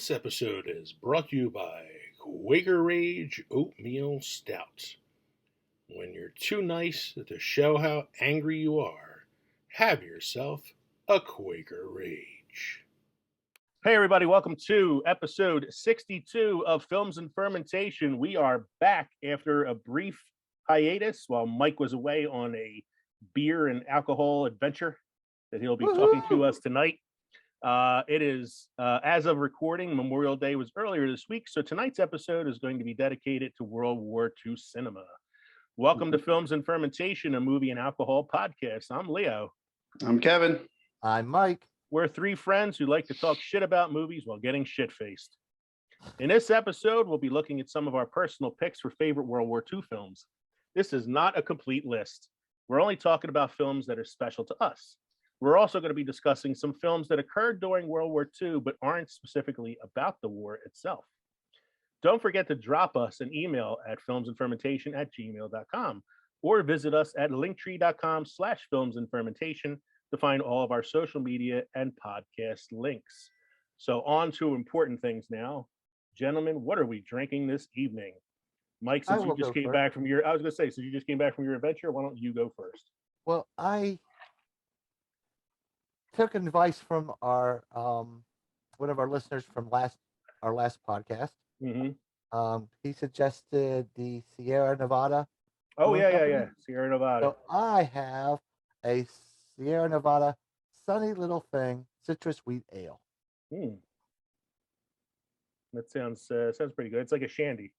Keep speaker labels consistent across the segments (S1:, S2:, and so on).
S1: This episode is brought to you by Quaker Rage Oatmeal Stout. When you're too nice to show how angry you are, have yourself a Quaker Rage. Hey everybody, welcome to episode 62 of Films and Fermentation. We are back after a brief hiatus while Mike was away on a beer and alcohol adventure that he'll be talking to us tonight. It is, as of recording, Memorial Day was earlier this week, so tonight's episode is going to be dedicated to World War II cinema. Welcome to Films and Fermentation, a movie and alcohol podcast. I'm Leo.
S2: I'm Kevin.
S3: I'm Mike.
S1: We're three friends who like to talk shit about movies while getting shit-faced. In this episode, we'll be looking at some of our personal picks for favorite World War II films. This is not a complete list. We're only talking about films that are special to us. We're also going to be discussing some films that occurred during World War II, but aren't specifically about the war itself. Don't forget to drop us an email at filmsandfermentation@gmail.com or visit us at linktree.com/filmsandfermentation to find all of our social media and podcast links. So on to important things now. Gentlemen, what are we drinking this evening? Mike, since you just came back from your, I was going to say, so you just came back from your adventure, why don't you go first?
S3: Well, I took advice from our one of our listeners from our last podcast.
S1: Mm-hmm.
S3: He suggested the Sierra Nevada.
S1: Oh yeah, Sierra Nevada.
S3: So I have a Sierra Nevada Sunny Little Thing citrus wheat ale.
S1: That sounds pretty good. It's like a shandy.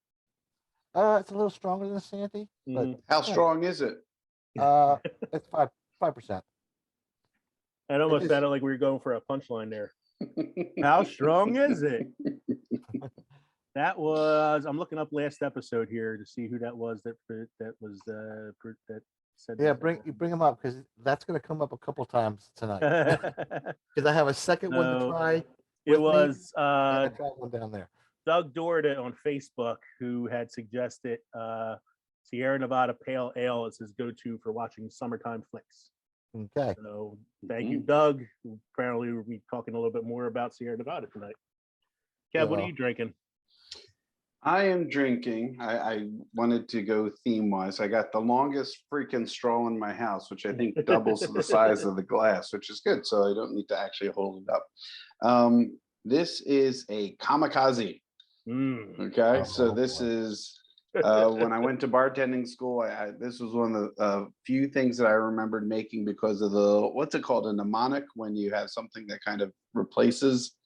S3: It's a little stronger than a shandy.
S1: Mm-hmm.
S3: But
S2: How strong is it?
S3: It's 5%.
S1: It almost sounded like we were going for a punchline there. How strong is it? That was. I'm looking up last episode here to see who that was. That said.
S3: Yeah, bring him up because that's going to come up a couple times tonight. Because I have a second one to try.
S1: It was
S3: I tried one down there.
S1: Doug Dorda on Facebook who had suggested Sierra Nevada Pale Ale as his go-to for watching summertime flicks.
S3: Okay.
S1: So thank you, Doug. Apparently we'll be talking a little bit more about Sierra Nevada tonight. Kev, what are you drinking?
S2: I am drinking. I wanted to go theme-wise. I got the longest freaking straw in my house, which I think doubles the size of the glass, which is good. So I don't need to actually hold it up. This is a kamikaze. Okay, so this is when I went to bartending school. This was one of the few things that I remembered making because of the, what's it called, a mnemonic, when you have something that kind of replaces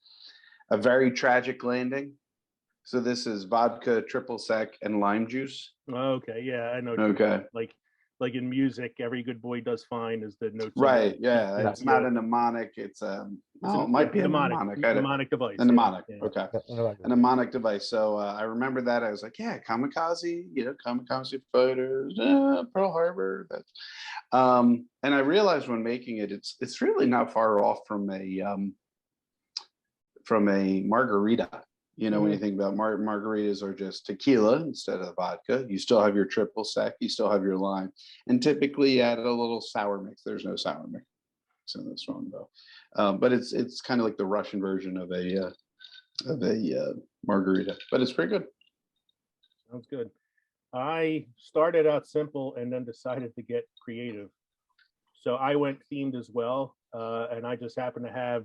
S2: a very tragic landing. So this is vodka, triple sec, and lime juice.
S1: Okay, yeah, I know.
S2: Okay,
S1: like in music, every good boy does fine is the note.
S2: Right, yeah, it's not a mnemonic. It might be a mnemonic.
S1: Mnemonic device.
S2: A mnemonic,
S1: yeah.
S2: Okay. A mnemonic device. So I remember that. I was like, yeah, kamikaze, kamikaze fighters, Pearl Harbor. And I realized when making it, it's really not far off from a margarita. When you think about margaritas are just tequila instead of vodka. You still have your triple sec, you still have your lime, and typically add a little sour mix. There's no sour mix in this one though, but it's kind of like the Russian version of a margarita, but it's pretty good.
S1: Sounds good. I started out simple and then decided to get creative, so I went themed as well, and I just happen to have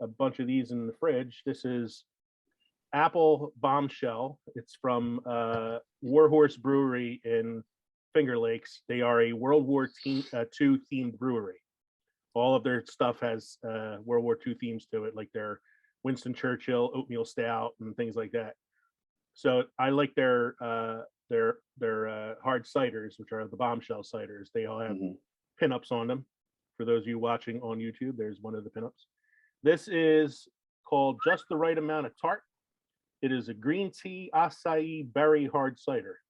S1: a bunch of these in the fridge. This is Apple Bombshell. It's from Warhorse Brewery in Finger Lakes. They are a World War II themed brewery. All of their stuff has World War II themes to it, like their Winston Churchill oatmeal stout and things like that. So I like their hard ciders, which are the Bombshell ciders. They all have pinups on them. For those of you watching on YouTube, there's one of the pinups. This is called Just the Right Amount of Tart. It is a green tea acai berry hard cider.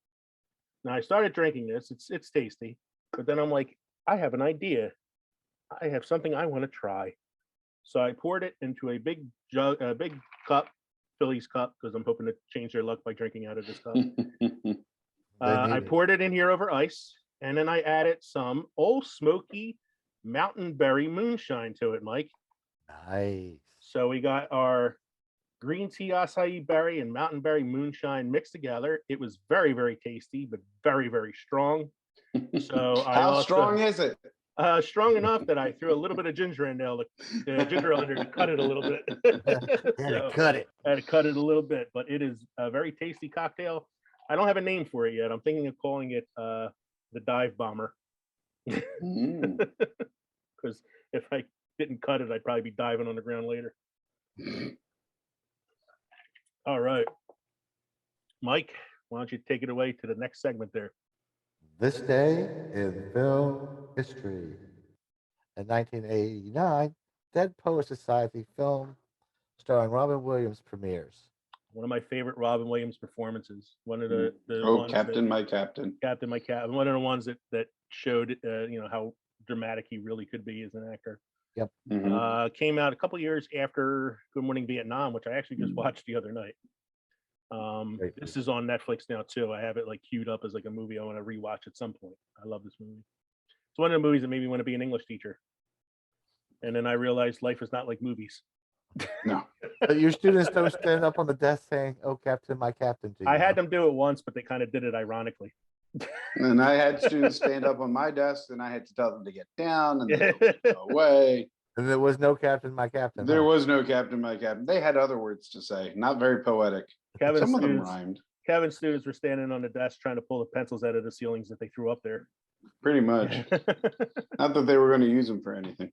S1: Now I started drinking this. It's tasty, but then I'm like, I have an idea. I have something I want to try. So I poured it into a big cup, Phillies cup, because I'm hoping to change their luck by drinking out of this cup. I poured it in here over ice, and then I added some Old Smoky Mountain Berry moonshine to it, Mike.
S3: Nice.
S1: So we got our green tea acai berry and mountain berry moonshine mixed together. It was very, very tasty, but very, very strong. So
S2: How strong is it?
S1: Strong enough that I threw a little bit of ginger in there, ginger ale in there to cut it a little bit.
S3: Cut it.
S1: I had to cut it a little bit, but it is a very tasty cocktail. I don't have a name for it yet. I'm thinking of calling it the Dive Bomber. Because if I didn't cut it, I'd probably be diving on the ground later. All right. Mike, why don't you take it away to the next segment there?
S3: This day in film history. In 1989, Dead Poet Society film starring Robin Williams premieres.
S1: One of my favorite Robin Williams performances. One of the
S2: ones Captain, My Captain.
S1: Captain, My Captain. One of the ones that showed how dramatic he really could be as an actor.
S3: Yep.
S1: Came out a couple years after Good Morning Vietnam, which I actually just watched the other night. This is on Netflix now too. I have it like queued up as like a movie I want to rewatch at some point. I love this movie. It's one of the movies that made me want to be an English teacher. And then I realized life is not like movies.
S2: No.
S3: But your students don't stand up on the desk saying, "Oh, Captain, My Captain."
S1: I had them do it once, but they kind of did it ironically.
S2: And I had students stand up on my desk, and I had to tell them to get down and they would go away.
S3: And there was no Captain, My Captain.
S2: There was no Captain, My Captain. They had other words to say, not very poetic. Some of them rhymed.
S1: Kevin's students were standing on the desk trying to pull the pencils out of the ceilings that they threw up there.
S2: Pretty much. Not that they were going to use them for anything.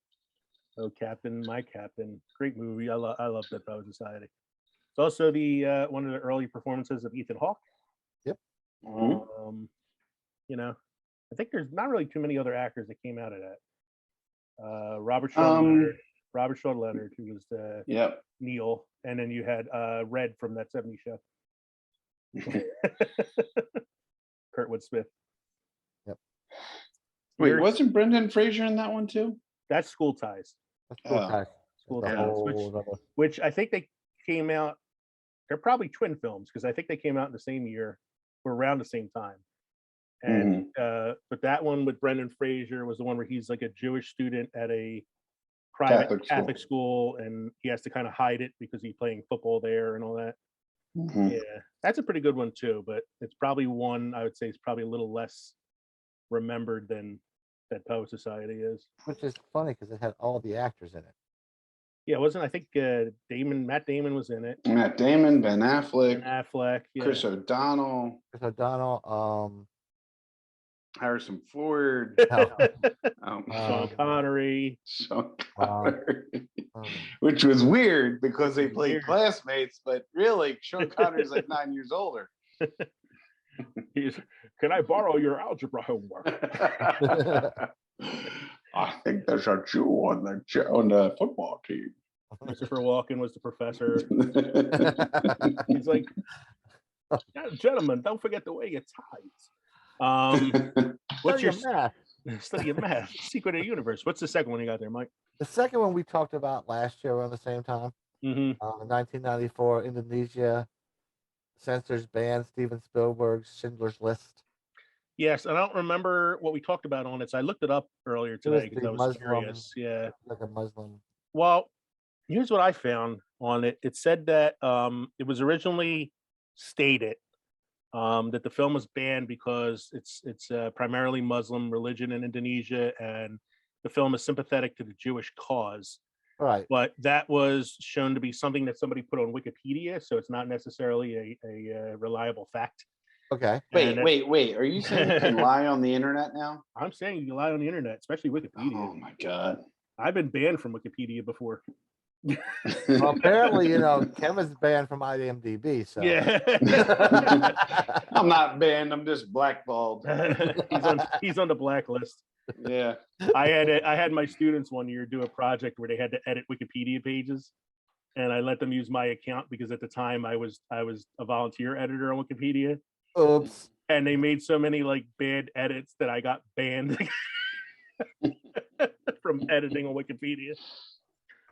S1: Oh, Captain, My Captain. Great movie. I love Dead Poet Society. It's also the one of the early performances of Ethan Hawke.
S3: Yep.
S1: I think there's not really too many other actors that came out of that. Robert Sean Leonard, who was Neil, and then you had Red from That 70s Show. Kurtwood Smith.
S3: Yep.
S2: Wait, wasn't Brendan Fraser in that one too?
S1: That's School Ties. School Ties, which I think they came out. They're probably twin films because I think they came out in the same year or around the same time. And but that one with Brendan Fraser was the one where he's like a Jewish student at a private Catholic school, and he has to kind of hide it because he's playing football there and all that. Yeah, that's a pretty good one too, but it's probably one I would say is probably a little less remembered than Dead Poet Society is.
S3: Which is funny because it had all the actors in it.
S1: Yeah, I think Matt Damon was in it.
S2: Matt Damon, Ben Affleck,
S1: yeah.
S2: Chris O'Donnell, Harrison Ford,
S1: Sean Connery,
S2: which was weird because they played classmates, but really Sean Connery's like 9 years older.
S1: Can I borrow your algebra homework?
S2: I think there's a Jew on the football team.
S1: Christopher Walken was the professor. He's like, gentlemen, don't forget to wear your ties. What's your math? Study your math. Secret of the Universe. What's the second one you got there, Mike?
S3: The second one we talked about last year around the same time. In 1994, Indonesia censors ban Steven Spielberg's Schindler's List.
S1: Yes, I don't remember what we talked about on it, so I looked it up earlier today because I was curious. Yeah,
S3: like a Muslim.
S1: Well, here's what I found on it. It said that it was originally stated that the film was banned because it's primarily Muslim religion in Indonesia, and the film is sympathetic to the Jewish cause.
S3: Right.
S1: But that was shown to be something that somebody put on Wikipedia, so it's not necessarily a reliable fact.
S3: Okay.
S2: Wait. Are you saying you can lie on the internet now?
S1: I'm saying you can lie on the internet, especially Wikipedia.
S2: Oh my God.
S1: I've been banned from Wikipedia before.
S3: Well, apparently, Kevin's banned from IMDb. So
S1: yeah.
S2: I'm not banned. I'm just blackballed.
S1: He's on the blacklist.
S2: Yeah.
S1: I had my students one year do a project where they had to edit Wikipedia pages, and I let them use my account because at the time I was a volunteer editor on Wikipedia.
S3: Oops.
S1: And they made so many like bad edits that I got banned from editing on Wikipedia.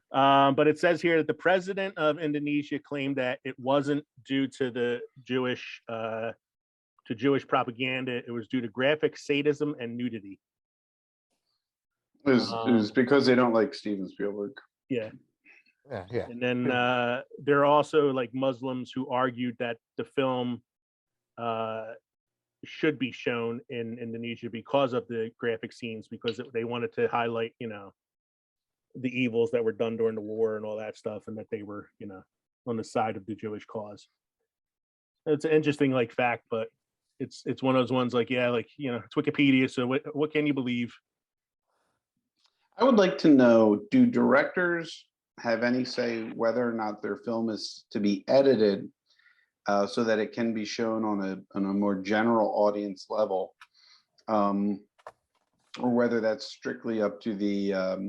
S1: But it says here that the president of Indonesia claimed that it wasn't due to the Jewish propaganda. It was due to graphic sadism and nudity.
S2: It was because they don't like Steven Spielberg.
S1: Yeah.
S3: Yeah.
S4: And then there are also like Muslims who argued that the film should be shown in Indonesia because of the graphic scenes, because they wanted to highlight, the evils that were done during the war and all that stuff, and that they were, on the side of the Jewish cause. It's an interesting like fact, but it's one of those ones like, yeah, like, it's Wikipedia, so what can you believe?
S2: I would like to know, do directors have any say whether or not their film is to be edited so that it can be shown on a more general audience level, or whether that's strictly up to the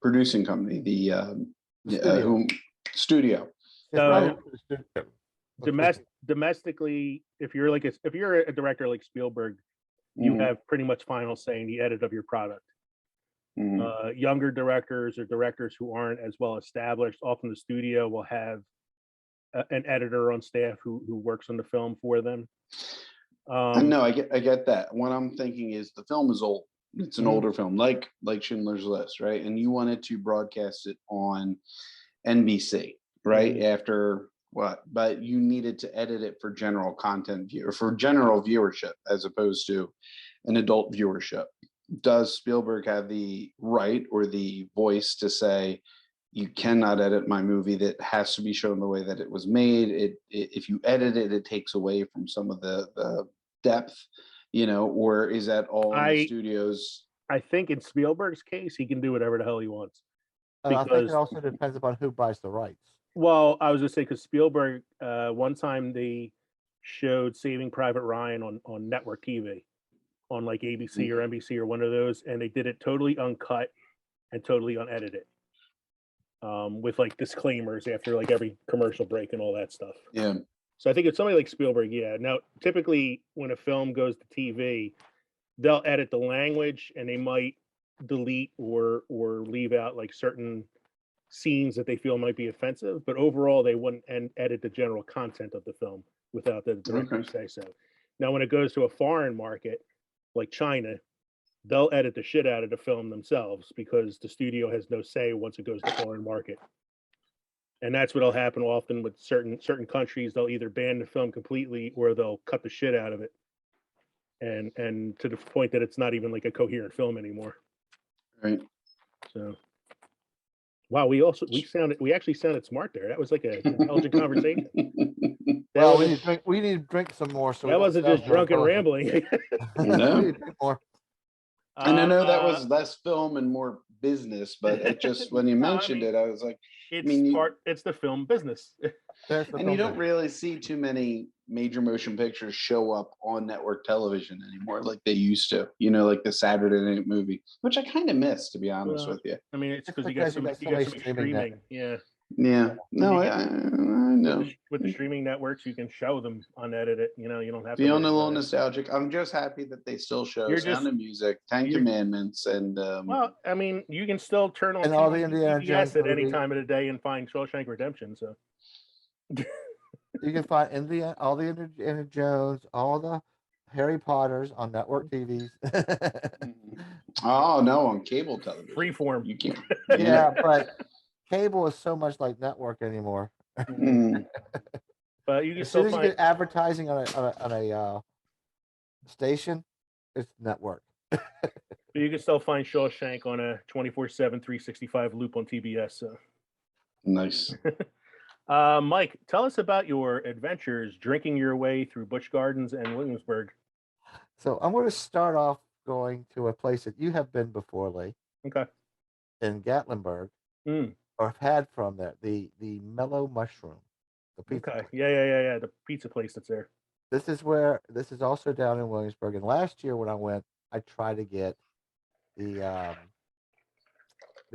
S2: producing company, the studio.
S4: So domestically, if you're a director like Spielberg, you have pretty much final say in the edit of your product. Younger directors or directors who aren't as well established, often the studio will have an editor on staff who works on the film for them.
S2: No, I get that. What I'm thinking is the film is old. It's an older film, like Schindler's List, right? And you wanted to broadcast it on NBC, right? After what? But you needed to edit it for general content for general viewership as opposed to an adult viewership. Does Spielberg have the right or the voice to say, you cannot edit my movie, that has to be shown the way that it was made? If you edit it, it takes away from some of the depth, or is that all in the studios?
S4: I think in Spielberg's case, he can do whatever the hell he wants.
S3: I think it also depends upon who buys the rights.
S4: Well, I was going to say, because Spielberg, one time they showed Saving Private Ryan on network TV, on like ABC or NBC or one of those, and they did it totally uncut and totally unedited, with like disclaimers after like every commercial break and all that stuff.
S2: Yeah.
S4: So I think it's somebody like Spielberg, yeah. Now, typically when a film goes to TV, they'll edit the language and they might delete or leave out like certain scenes that they feel might be offensive, but overall they wouldn't edit the general content of the film without the director say so. Now, when it goes to a foreign market like China, they'll edit the shit out of the film themselves because the studio has no say once it goes to foreign market. And that's what'll happen often with certain countries. They'll either ban the film completely or they'll cut the shit out of it, and to the point that it's not even like a coherent film anymore.
S2: Right.
S4: So, wow, we actually sounded smart there. That was like an intelligent conversation.
S3: Well, we need to drink some more. So
S4: that wasn't just drunken rambling.
S2: No.
S3: We need to drink more.
S2: And I know that was less film and more business, but it just, when you mentioned it, I was like,
S4: it's the film business.
S2: And you don't really see too many major motion pictures show up on network television anymore like they used to, like the Saturday night movie, which I kind of miss, to be honest with you.
S4: I mean, it's because you got so much streaming. Yeah.
S2: Yeah. No, I know.
S4: With the streaming networks, you can show them unedited. You don't have to.
S2: Feeling a little nostalgic. I'm just happy that they still show Sound of Music, Ten Commandments, and
S4: well, I mean, you can still turn on
S3: all the Indiana Jones
S4: at any time of the day and find Shawshank Redemption. So
S3: you can find all the Indiana Jones, all the Harry Potters on network TVs.
S2: Oh no, on cable television,
S4: freeform.
S2: You can't.
S3: Yeah, but cable is so much like network anymore.
S4: But you can
S3: as soon as you get advertising on a station, it's network.
S4: But you can still find Shawshank on a 24/7, 365 loop on TBS. So
S2: nice.
S4: Mike, tell us about your adventures drinking your way through Busch Gardens and Williamsburg.
S3: So I'm going to start off going to a place that you have been before, Lee.
S4: Okay.
S3: In Gatlinburg, or have had from there, the Mellow Mushroom. The pizza place.
S4: Yeah. The pizza place that's there.
S3: This is also down in Williamsburg. And last year when I went, I tried to get the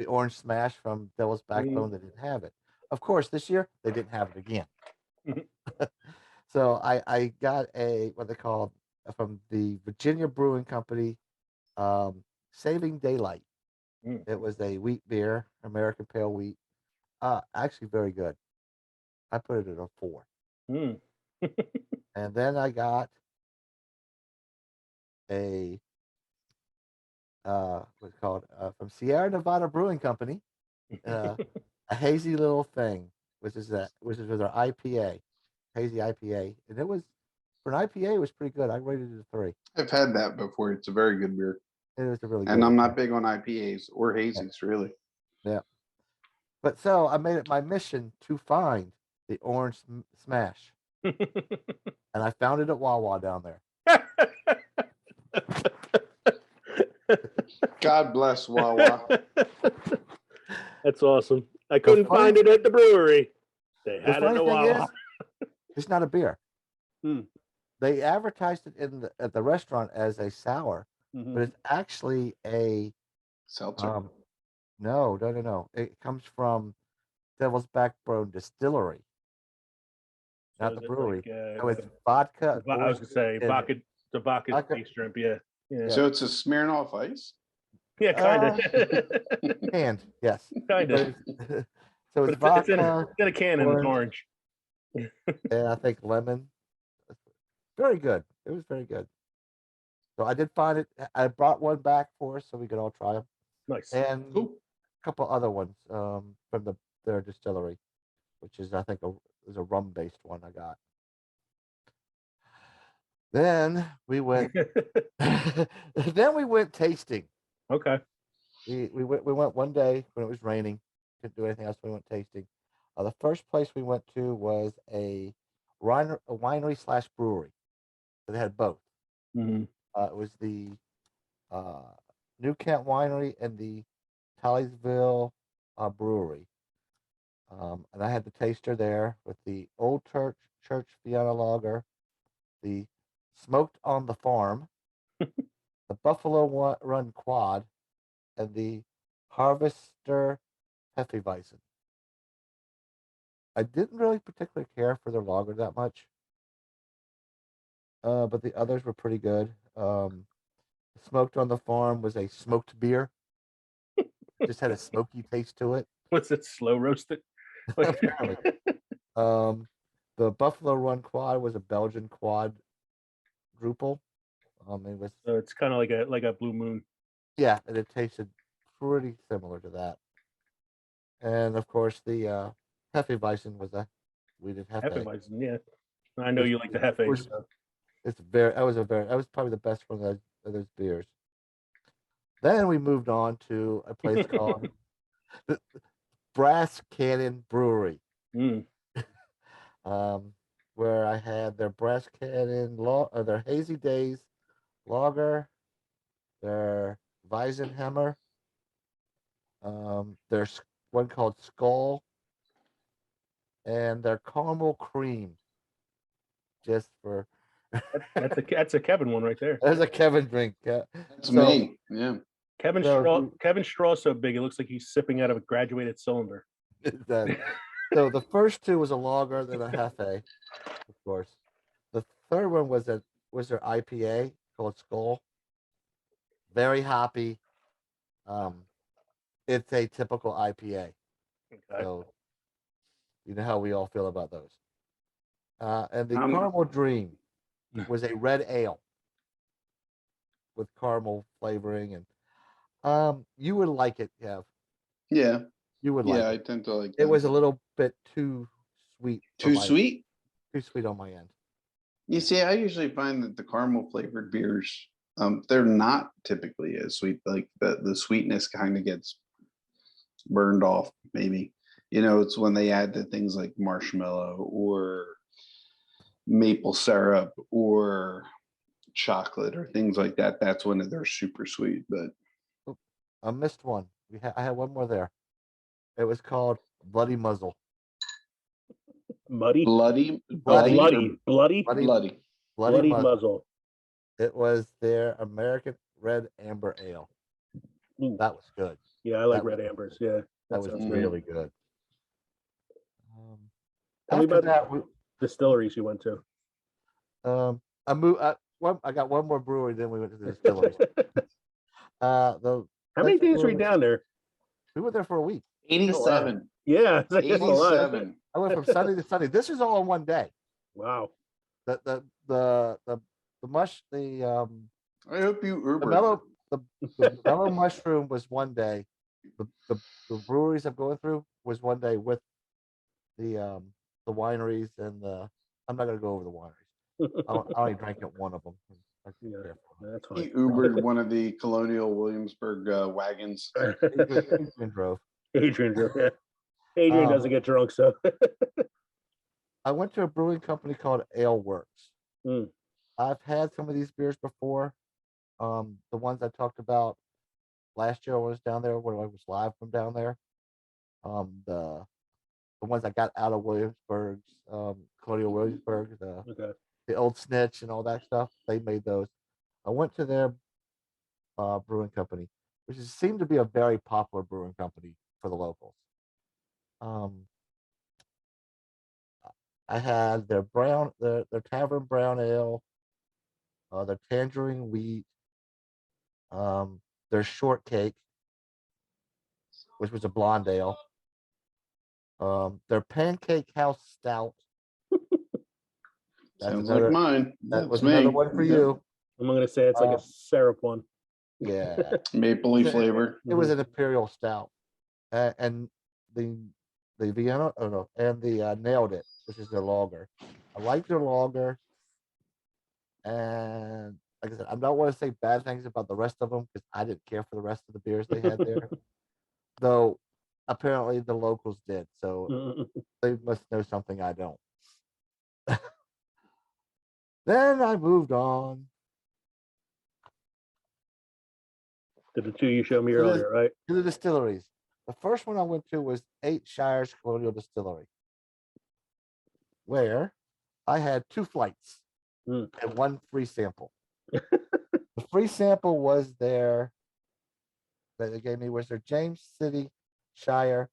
S3: Orange Smash from Devil's Backbone. They didn't have it. Of course, this year they didn't have it again. So I got what they call from the Virginia Brewing Company, Saving Daylight. It was a wheat beer, American Pale Wheat. Actually very good. I put it at a 4. And then I got a what's it called from Sierra Nevada Brewing Company, a hazy little thing, which is our IPA, hazy IPA, and it was for an IPA, it was pretty good. I rated it a 3.
S2: I've had that before. It's a very good beer.
S3: It was a really good
S2: And I'm
S3: one.
S2: not big on IPAs or hazies, really.
S3: Yeah. But so I made it my mission to find the orange smash, and I found it at Wawa down there.
S2: God bless Wawa.
S4: That's awesome. I couldn't find it at the brewery. They
S3: The
S4: had it
S3: funny
S4: in
S3: thing is,
S4: Wawa.
S3: it's not a beer.
S4: Hmm.
S3: They advertised it at the restaurant as a sour,
S4: Mhm.
S3: but it's actually a
S2: Seltzer.
S3: no. It comes from Devil's Backbone Distillery,
S4: So
S3: not
S4: is
S3: the
S4: it
S3: brewery.
S4: like,
S3: So it's vodka.
S4: I was gonna say
S3: and-
S4: vodka, the vodka
S3: vodka-
S4: based drink. Yeah, yeah,
S2: So it's a Smirnoff Ice?
S4: yeah, kind of,
S3: Canned, yes.
S4: kind
S3: But
S4: of.
S3: it's- so it's
S4: But it's in
S3: vodka
S4: a can and it's orange.
S3: and I think lemon. Very good. It was very good. So I did find it. I brought one back for us so we could all try them,
S4: Nice.
S3: and
S2: Cool.
S3: a couple other ones from their distillery, which is I think is a rum based one I got. Then we went. Then we went tasting.
S4: Okay.
S3: We went one day when it was raining. Couldn't do anything else. We went tasting. The first place we went to was a winery / brewery. So they had both.
S4: Hmm.
S3: It was the New Kent Winery and the Tallysville Brewery. And I had the taster there with the Old Church Vienna Lager, the Smoked on the Farm, the Buffalo Run Quad, and the Harvester Hefeweizen. I didn't really particularly care for their lager that much, but the others were pretty good. Smoked on the Farm was a smoked beer. Just had a smoky taste to it.
S4: Was it slow roasted?
S3: Apparently. The Buffalo Run Quad was a Belgian quadruple. It was
S4: So it's kind of like a Blue Moon.
S3: yeah, and it tasted pretty similar to that. And of course, the Hefeweizen was we did Hefe.
S4: Hefeweizen, yeah. I know you like the Hefe.
S3: was-
S4: So.
S3: It's that was probably the best one of those beers. Then we moved on to a place called the Brass Cannon Brewery,
S4: Mm.
S3: where I had their Brass Cannon their Hazy Days lager, their Weizenhammer, there's one called Skull, and their Caramel Cream. Just for
S4: That's a Kevin one right there.
S3: there's a Kevin drink.
S2: That's me. Yeah.
S4: Kevin Straw's so big it looks like he's sipping out of a graduated cylinder.
S3: So the first two was a lager, then a Hefe, of course. The third one was their IPA called Skull. Very hoppy. It's a typical IPA.
S4: Okay.
S3: So you know how we all feel about those. And the
S2: Um,
S3: Caramel Dream was a red ale with caramel flavoring, and you would like it, Kev.
S2: Yeah.
S3: You would
S2: Yeah,
S3: like
S2: I
S3: it.
S2: tend to like
S3: It
S2: that.
S3: was a little bit too sweet.
S2: Too sweet?
S3: Too sweet on my end.
S2: You see, I usually find that the caramel flavored beers, they're not typically as sweet. Like the sweetness kind of gets burned off, maybe. It's when they add the things like marshmallow or maple syrup or chocolate or things like that. That's when they're super sweet. But
S3: I missed one. I had one more there. It was called Bloody Muzzle.
S4: Bloody
S2: bloody
S4: muzzle.
S3: It was their American Red Amber Ale.
S4: Ooh.
S3: That was good.
S4: Yeah, I like red ambers. Yeah,
S3: That was
S4: sounds
S3: really good.
S4: Tell me
S3: After
S4: about
S3: that,
S4: distilleries you went to.
S3: I moved. I got one more brewery. Then we went to the distilleries.
S4: How many days were you down there?
S3: We went there for a week.
S2: 87.
S4: Yeah, that's a lot.
S2: 87.
S3: I went from Sunday to Sunday. This is all in one day.
S4: Wow.
S3: The
S2: I hope you Uber.
S3: mellow mushroom was one day. the breweries I'm going through was one day with the wineries and the. I'm not gonna go over the wineries. I only drank at one of them.
S4: Yeah, that's
S2: He
S4: fine.
S2: Ubered one of the Colonial Williamsburg wagons.
S3: Adrian drove.
S4: Adrian drove. Yeah. Adrian doesn't get drunk, so.
S3: I went to a brewing company called Ale Works.
S4: Mm.
S3: I've had some of these beers before. The ones I talked about last year when I was down there, when I was live from down there. The ones I got out of Williamsburg's, Colonial Williamsburg, the Old Snitch and all that stuff. They made those. I went to their brewing company, which seemed to be a very popular brewing company for the locals. I had their tavern brown ale, their tangerine wheat, their shortcake, which was a blonde ale, their pancake house stout.
S2: Sounds like mine.
S3: That was another one for you.
S4: I'm gonna say it's like a syrup one.
S3: Yeah,
S2: maple leaf flavor.
S3: It was an imperial stout, and the Vienna, and the Nailed It, which is their lager. I like their lager, and like I said, I don't want to say bad things about the rest of them because I didn't care for the rest of the beers they had there. Though apparently the locals did, so they must know something I don't. Then I moved on
S4: to the two you showed me earlier, right?
S3: To the distilleries. The first one I went to was 8 Shires Colonial Distillery, where I had 2 flights and 1 free sample. The free sample was that they gave me was their James City Shire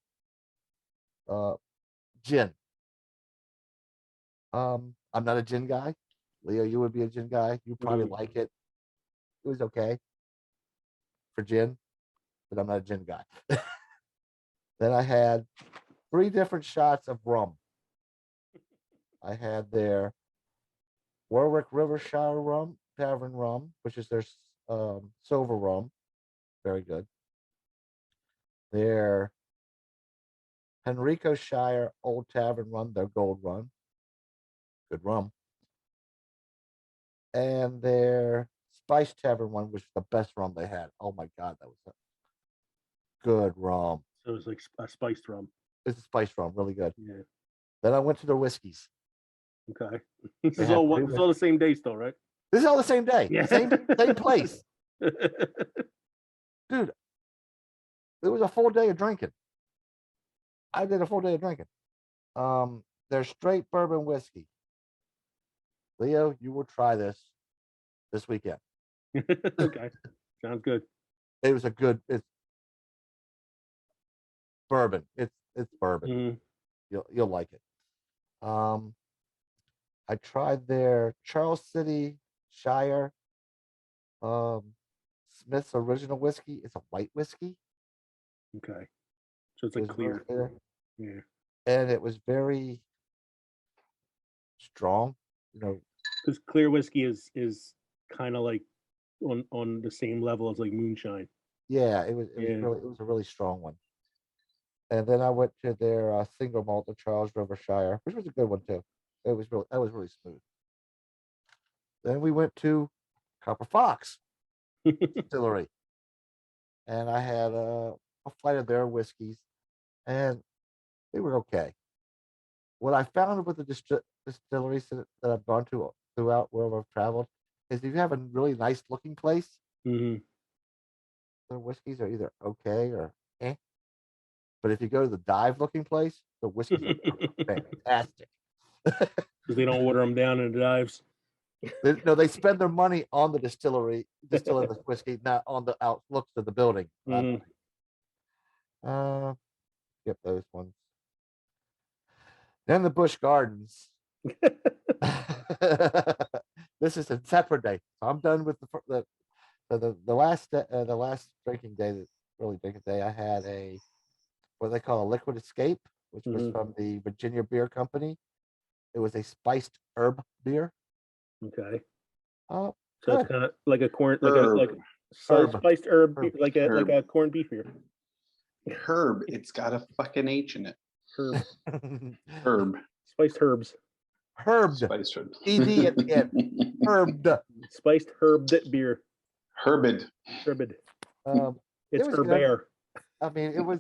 S3: gin. I'm not a gin guy. Leo, you would be a gin guy. You probably like it. It was okay for gin, but I'm not a gin guy. Then I had 3 different shots of rum. I had their Warwick Rivershire rum, Tavern rum, which is their silver rum. Very good. Their Henrico Shire Old Tavern rum, their gold rum. Good rum. And their Spice Tavern one, which was the best rum they had. Oh my God, that was a good rum.
S4: So it was like a spiced rum.
S3: It's a spice rum, really good.
S4: Yeah.
S3: Then I went to their whiskeys.
S4: Okay. This is all the same day still, right?
S3: This is all the same day.
S4: Yeah.
S3: Same place. Dude, it was a full day of drinking. I did a full day of drinking. They're straight bourbon whiskey. Leo, you will try this weekend.
S4: Okay. Sounds good.
S3: It was it's bourbon. It's bourbon. You'll like it. I tried their Charles City Shire Smith's original whiskey. It's a white whiskey.
S4: Okay. So it's like clear. Yeah.
S3: And it was very strong,
S4: because clear whiskey is kind of like on the same level as like moonshine.
S3: Yeah, it was a really strong one. And then I went to their single malt, the Charles Rivershire, which was a good one too. That was really smooth. Then we went to Copper Fox Distillery, and I had a flight of their whiskeys, and they were okay. What I found with the distilleries that I've gone to throughout wherever I've traveled is if you have a really nice looking place, their whiskeys are either okay or eh. But if you go to the dive looking place, the whiskeys are fantastic.
S4: Because they don't water them down in the dives.
S3: They spend their money on the distilling the whiskey, not on the outlooks of the building. Skip those ones. Then the Busch Gardens. This is a separate day. I'm done with the last drinking day. Really drinking day. I had what they call a liquid escape, which was from the Virginia Beer Company. It was a spiced herb beer.
S4: Okay.
S3: So
S4: it's kind of like a corn, like a spiced herb, like a corned beef beer.
S2: Herb. It's got a fucking H in it.
S4: Herb.
S2: Herb.
S4: Spiced herbs.
S3: Herbed.
S2: Spiced herb.
S3: ED at the end. Herbed.
S4: Spiced herb beer.
S2: Herbid.
S4: Herbid.
S3: It
S4: It's
S3: was
S4: herbaire.
S3: I mean, there's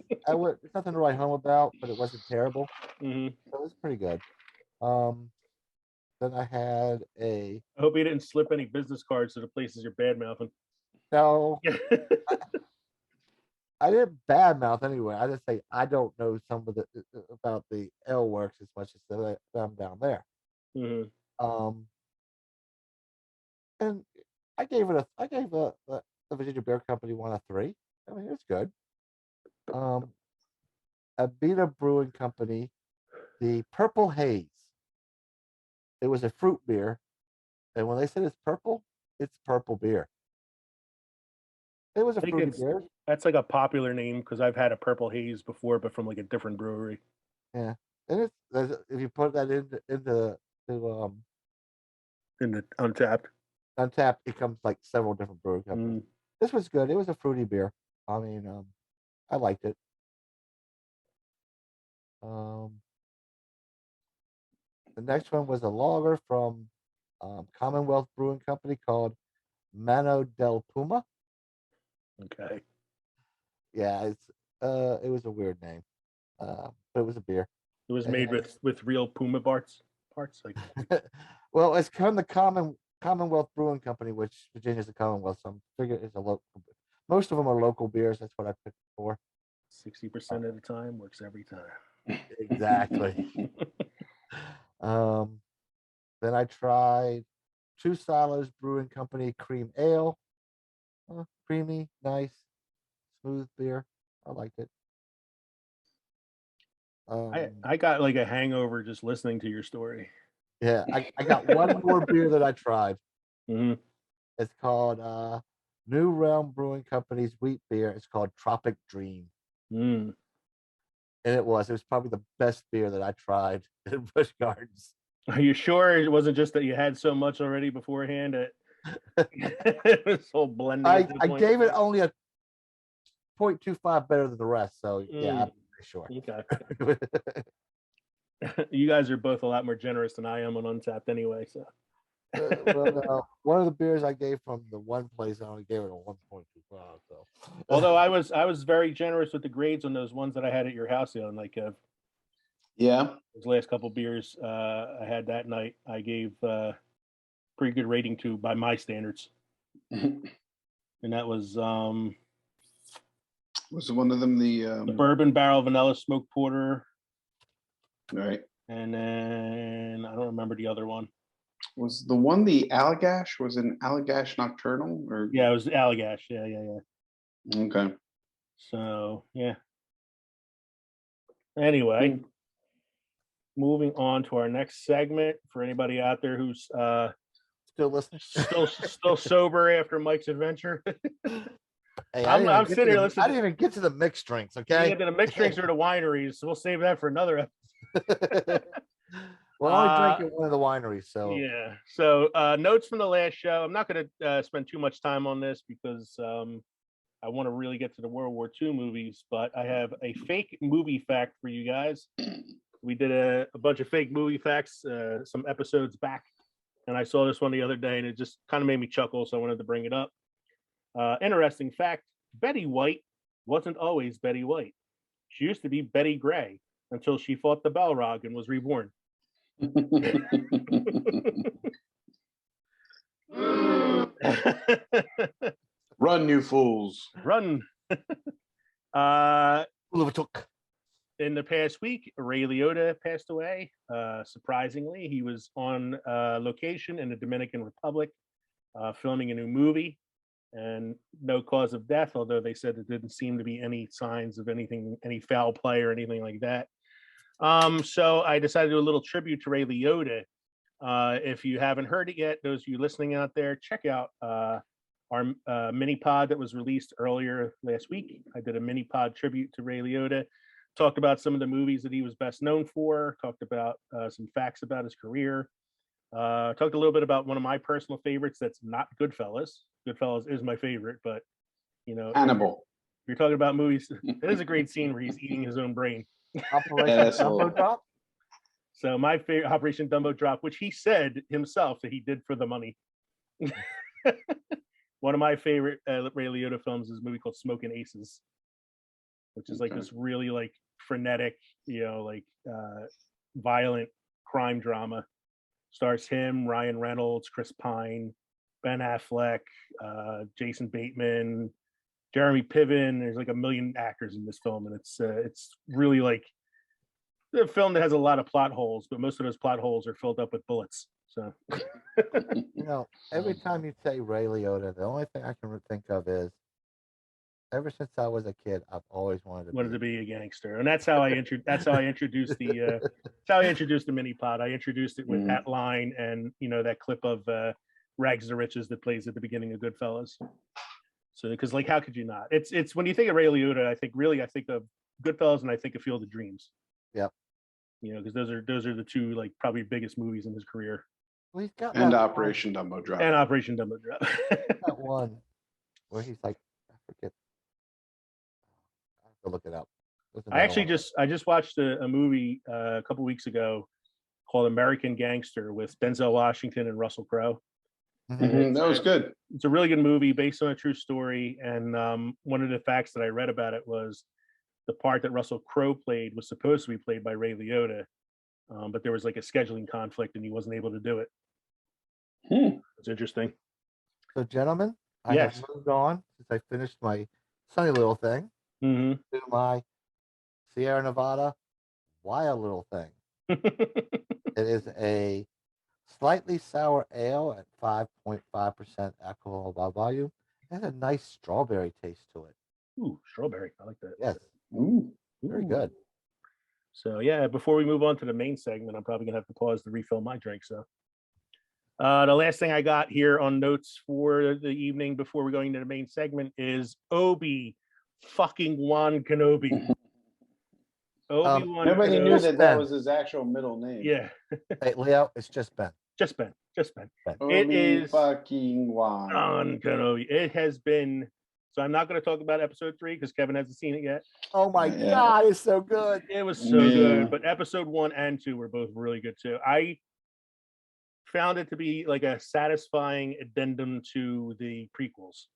S3: nothing to write home about, but it wasn't terrible.
S4: Mm-hmm.
S3: So it was pretty good. Then I had
S4: I hope you didn't slip any business cards to the places you're bad mouthing.
S3: no, I didn't badmouth anyway. I just say I don't know some of the about the L works as much as them down there.
S4: Mm-hmm.
S3: And I gave the Virginia Beer Company one a 3. I mean, it's good. Abita Brewing Company, the Purple Haze. It was a fruit beer, and when they said it's purple beer. It was a fruity beer.
S4: That's like a popular name because I've had a purple haze before, but from like a different brewery.
S3: Yeah, and if you put that into
S4: in the Untapped,
S3: it comes like several different brewing companies. This was good. It was a fruity beer. I mean, I liked it. The next one was a lager from Commonwealth Brewing Company called Mano del Puma.
S4: Okay.
S3: Yeah, it was a weird name, but it was a beer.
S4: It was made with real Puma parts. Like
S3: well, it's kind of the Commonwealth Brewing Company, which Virginia's a Commonwealth, so I'm figuring it's a local. Most of them are local beers. That's what I picked for.
S4: 60% of the time works every time.
S3: Exactly. Then I tried Two Silos Brewing Company Cream Ale. Creamy, nice, smooth beer. I liked it.
S4: I got like a hangover just listening to your story.
S3: Yeah, I got one more beer that I tried.
S4: Mm-hmm.
S3: It's called New Realm Brewing Company's wheat beer. It's called Tropic Dream. And it was probably the best beer that I tried in Busch Gardens.
S4: Are you sure it wasn't just that you had so much already beforehand? It was all blending.
S3: I gave it only a 0.25 better than the rest. So yeah, I'm pretty sure.
S4: Okay. You guys are both a lot more generous than I am on Untapped anyway. So
S3: one of the beers I gave from the one place, I only gave it a 1.25. So
S4: although I was very generous with the grades on those ones that I had at your house, like
S2: yeah,
S4: those last couple beers I had that night, I gave pretty good rating to by my standards. And that was
S2: one of them the
S4: bourbon barrel vanilla smoked porter.
S2: Right.
S4: And then I don't remember the other one.
S2: Was the one the Allagash? Was it an Allagash Nocturnal? Or
S4: yeah, it was Allagash. Yeah.
S2: Okay.
S4: So yeah. Anyway, moving on to our next segment. For anybody out there who's
S3: still listening,
S4: still sober after Mike's adventure.
S3: Hey,
S4: I'm sitting here listening.
S3: I didn't even get to the mixed drinks. Okay.
S4: Yeah, the mixed drinks are the wineries, so we'll save that for another episode.
S3: Well, I only drink at one of the wineries, so
S4: yeah. So notes from the last show. I'm not going to spend too much time on this because I want to really get to the World War II movies, but I have a fake movie fact for you guys. We did a bunch of fake movie facts some episodes back, and I saw this one the other day, and it just kind of made me chuckle, so I wanted to bring it up. Interesting fact, Betty White wasn't always Betty White. She used to be Betty Gray until she fought the Balrog and was reborn.
S2: Run, you fools.
S4: Run. In the past week, Ray Liotta passed away. Surprisingly, he was on location in the Dominican Republic filming a new movie, and no cause of death, although they said there didn't seem to be any signs of anything, any foul play or anything like that. So I decided to do a little tribute to Ray Liotta. If you haven't heard it yet, those of you listening out there, check out our mini pod that was released earlier last week. I did a mini pod tribute to Ray Liotta, talked about some of the movies that he was best known for, talked about some facts about his career, talked a little bit about one of my personal favorites that's not Goodfellas. Goodfellas is my favorite, but
S2: Hannibal.
S4: You're talking about movies. It is a great scene where he's eating his own brain.
S3: Operation
S2: that's
S3: Dumbo
S2: all.
S3: Drop.
S4: So my favorite Operation Dumbo Drop, which he said himself that he did for the money. One of my favorite Ray Liotta films is a movie called Smoking Aces, which is like this really like frenetic, violent crime drama. Stars him, Ryan Reynolds, Chris Pine, Ben Affleck, Jason Bateman, Jeremy Piven. There's like a million actors in this film, and it's really like the film that has a lot of plot holes, but most of those plot holes are filled up with bullets. So,
S3: every time you say Ray Liotta, the only thing I can think of is, ever since I was a kid, I've always wanted
S4: to be a gangster, and that's how I introduced the that's how I introduced the mini pod. I introduced it with that line, and that clip of Rags to Riches that plays at the beginning of Goodfellas. So, because like, how could you not? It's when you think of Ray Liotta, I think of Goodfellas, and I think of Field of Dreams.
S3: Yep.
S4: Because those are the two like probably biggest movies in his career.
S3: Well, he's got
S2: And Operation Dumbo Drop.
S4: And Operation Dumbo Drop.
S3: That one where he's like, I forget. I have to look it up.
S4: I just watched a movie a couple weeks ago called American Gangster with Denzel Washington and Russell Crowe.
S2: That was good.
S4: It's a really good movie based on a true story. And one of the facts that I read about it was the part that Russell Crowe played was supposed to be played by Ray Liotta, but there was like a scheduling conflict and he wasn't able to do it. It's interesting.
S3: So, gentlemen, I have moved on since I finished my sunny little thing to my Sierra Nevada wild little thing. It is a slightly sour ale at 5.5% alcohol by volume. It has a nice strawberry taste to it.
S4: Ooh, strawberry. I like that.
S3: Yes.
S2: Ooh.
S3: Very good.
S4: So, yeah, before we move on to the main segment, I'm probably going to have to pause to refill my drink. So, the last thing I got here on notes for the evening before we're going to the main segment is Obi-Wan Kenobi. Obi-Wan
S2: Nobody
S4: Kenobi.
S2: knew that was his actual middle name.
S4: Yeah.
S3: Hey, Leo, it's just Ben.
S4: Just Ben.
S2: It is
S4: fucking
S2: Obi-Wan
S4: Kenobi. It has been. So I'm not going to talk about episode 3 because Kevin hasn't seen it yet.
S3: Oh my God, it's so good.
S4: It was so good. But episode 1 and 2 were both really good too. I found it to be like a satisfying addendum to the prequels.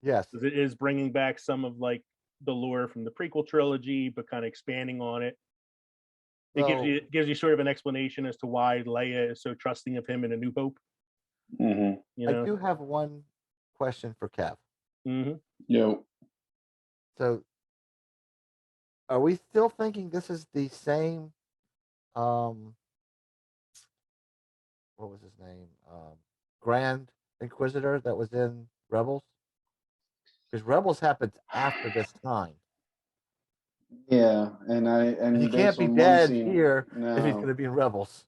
S3: Yes.
S4: Because it is bringing back some of like the lore from the prequel trilogy, but kind of expanding on it. It gives you sort of an explanation as to why Leia is so trusting of him in A New Hope.
S3: I do have one question for Kev.
S2: Yo.
S3: So, are we still thinking this is the same? What was his name? Grand Inquisitor that was in Rebels? Because Rebels happened after this time.
S2: Yeah, and
S3: he can't be dead here if he's going to be in Rebels.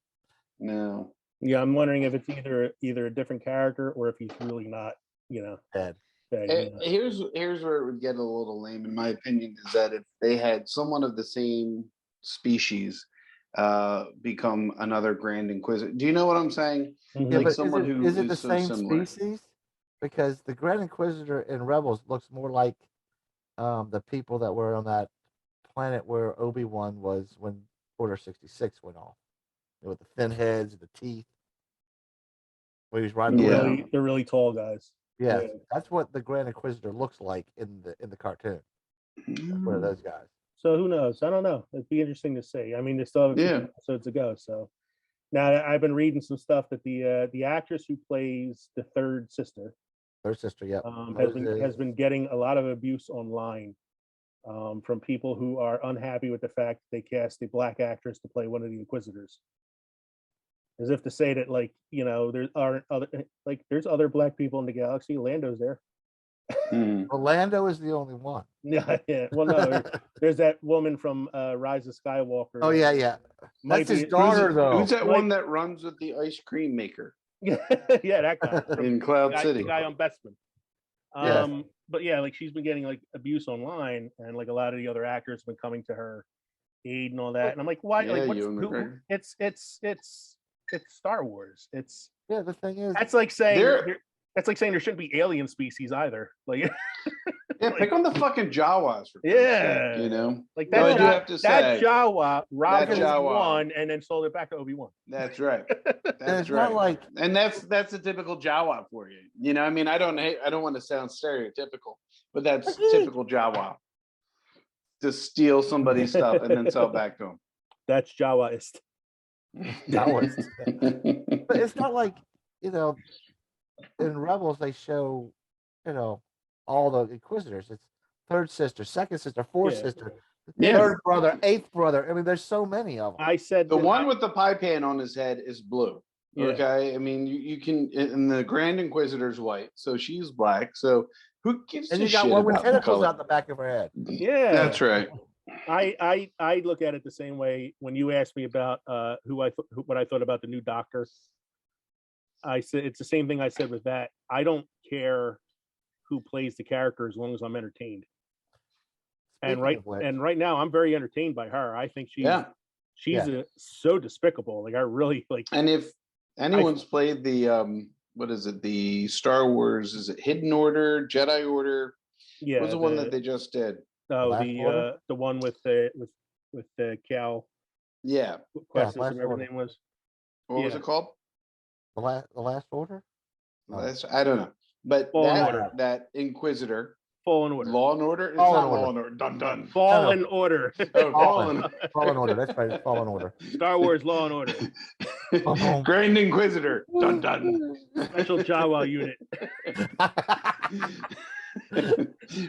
S2: No.
S4: Yeah, I'm wondering if it's either a different character or if he's really not,
S3: dead.
S2: Here's where it would get a little lame, in my opinion, is that if they had someone of the same species become another Grand Inquisitor. Do you know what I'm saying?
S3: Yeah,
S2: like
S3: but
S2: someone
S3: is it the
S2: so
S3: same
S2: similar.
S3: species? Because the Grand Inquisitor in Rebels looks more like the people that were on that planet where Obi-Wan was when Order 66 went off. With the thin heads and the teeth. Where he's riding
S4: they're really tall guys.
S3: Yeah, that's what the Grand Inquisitor looks like in the cartoon. One of those guys.
S4: So who knows? I don't know. It'd be interesting to see. I mean, they still have a few episodes to go. So now I've been reading some stuff that the actress who plays the third sister, has been getting a lot of abuse online from people who are unhappy with the fact that they cast a black actress to play one of the Inquisitors. As if to say that, like, there's other black people in the galaxy. Lando's there.
S3: Lando is the only one.
S4: Yeah. Well, no, there's that woman from Rise of Skywalker.
S3: Oh yeah. That's his daughter, though.
S2: Who's that one that runs with the ice cream maker?
S4: Yeah, that guy
S2: in Cloud City.
S4: The guy on Bespin. But yeah, like she's been getting like abuse online, and like a lot of the other actors have been coming to her aid and all that. And I'm like, why? It's Star Wars. The
S3: thing is,
S4: that's like saying That's like saying there shouldn't be alien species either. Like,
S2: Yeah, pick on the fucking Jawas. For
S4: yeah,
S2: sake, you know.
S4: like
S2: Though I do
S4: that.
S2: have to
S4: That
S2: say,
S4: Jawa robbed
S2: that Jawa-
S4: Obi-Wan and then sold it back to Obi-Wan.
S2: that's right.
S3: And
S2: That's
S3: it's
S2: right.
S3: not like
S2: And that's a typical Jawa for you. You know, I mean, I don't want to sound stereotypical, but that's typical Jawa. To steal somebody's stuff and then sell it back to them.
S4: That's Jawaist.
S3: Taoist. But it's not like, you know, in Rebels they show, you know, all the Inquisitors. It's third sister, second sister, fourth
S4: Yeah.
S3: sister,
S2: Yeah.
S3: third brother, eighth brother. I mean, there's so many of them.
S4: I said
S2: The
S4: that-
S2: one with the pie pan on his head is blue.
S4: Yeah.
S2: Okay. I mean, you can, and the Grand Inquisitor's white, so she's black. So who gives
S3: And
S2: a
S3: you got
S2: shit
S3: one with
S2: about the
S3: tentacles
S2: color?
S3: out the back of her head.
S4: Yeah,
S2: That's right.
S4: I look at it the same way. When you asked me about what I thought about the new Doctor, I said it's the same thing I said with that. I don't care who plays the character as long as I'm entertained.
S3: Speaking of which,
S4: right now I'm very entertained by her. I think she's
S2: Yeah.
S4: so despicable. Like I really like.
S2: And if anyone's played the what is it? The Star Wars, is it Hidden Order, Jedi Order?
S4: Yeah,
S2: What was the one that they just did?
S3: Last Order?
S4: The one with the Cal
S2: Yeah.
S4: Questions,
S3: Last
S4: whatever
S3: Order.
S4: her name was.
S2: What was
S4: Yeah.
S2: it called?
S3: the last order. Oh.
S2: I don't know. But
S4: Fallen Order.
S2: that Inquisitor,
S4: Fallen Order.
S2: Law and Order, it's
S3: Fallen
S2: not
S3: Order.
S2: Law and Order. Dun dun.
S4: Fallen Order.
S2: Oh,
S3: Fallen.
S2: Fallen.
S3: Fallen Order. That's right. Fallen Order.
S4: Star Wars Law and Order.
S2: Grand Inquisitor. Dun dun.
S4: Special Jawa unit.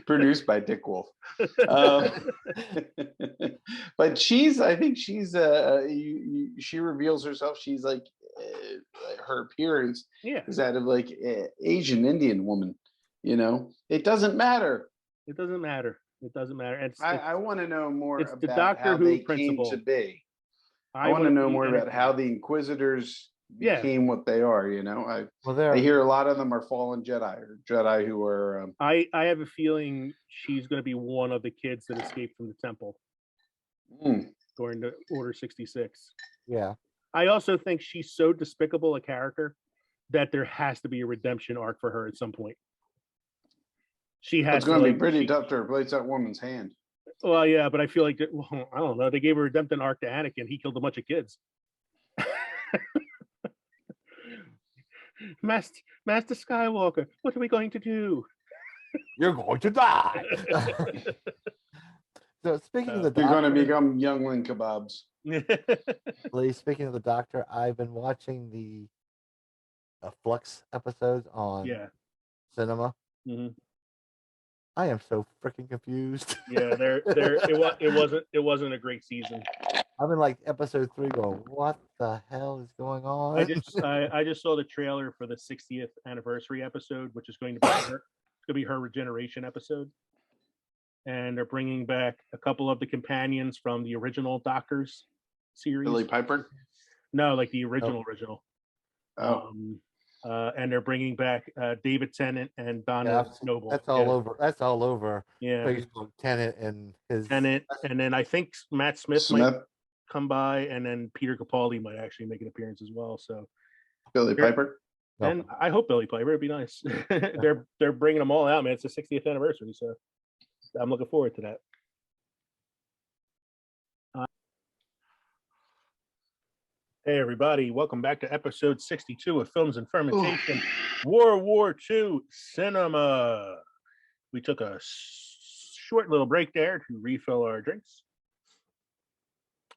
S2: Produced by Dick Wolf. But I think she's she reveals herself. She's like her appearance
S4: Yeah,
S2: is that of like Asian Indian woman. You know, it doesn't matter.
S4: it doesn't matter. It doesn't matter.
S2: I want to know more
S4: it's the
S2: about
S4: Doctor
S2: how
S4: Who
S2: they
S4: principle.
S2: came to be. I want to know more about how the Inquisitors became what they are. You know,
S3: Well,
S2: I hear a lot of them are fallen Jedi or Jedi who are.
S4: I have a feeling she's going to be one of the kids that escaped from the temple during the Order 66.
S3: yeah.
S4: I also think she's so despicable a character that there has to be a redemption arc for her at some point. She has.
S2: It's going to be pretty tough to replace that woman's hand.
S4: Well, yeah, but I feel like I don't know. They gave a redemption arc to Anakin. He killed a bunch of kids. Master Skywalker, what are we going to do?
S3: You're going to die. So speaking of the
S2: You're going to
S3: Doctor,
S2: become youngling kebabs.
S3: Lee, speaking of the Doctor, I've been watching the Flux episodes on
S4: Yeah.
S3: cinema.
S4: Mhm.
S3: I am so freaking confused.
S4: Yeah, it wasn't a great season.
S3: I'm in like episode 3 going, what the hell is going on?
S4: I just saw the trailer for the 60th anniversary episode, which is going to be her regeneration episode. And they're bringing back a couple of the companions from the original Doctors series.
S2: Billy Piper.
S4: No, like the original.
S2: Oh,
S4: And they're bringing back David Tennant and Donna
S3: Yeah,
S4: Noble.
S3: That's all over. That's all over
S4: Yeah,
S3: Facebook. Tennant and his
S4: Tennant, and then I think Matt Smith might come by, and then Peter Capaldi might actually make an appearance as well. So,
S2: Billy Piper.
S3: No.
S4: and I hope Billy Piper. It'd be nice. They're bringing them all out, man. It's the 60th anniversary, so I'm looking forward to that. Hey everybody, welcome back to episode 62 of Films and Fermentation, World War II Cinema. We took a short little break there to refill our drinks.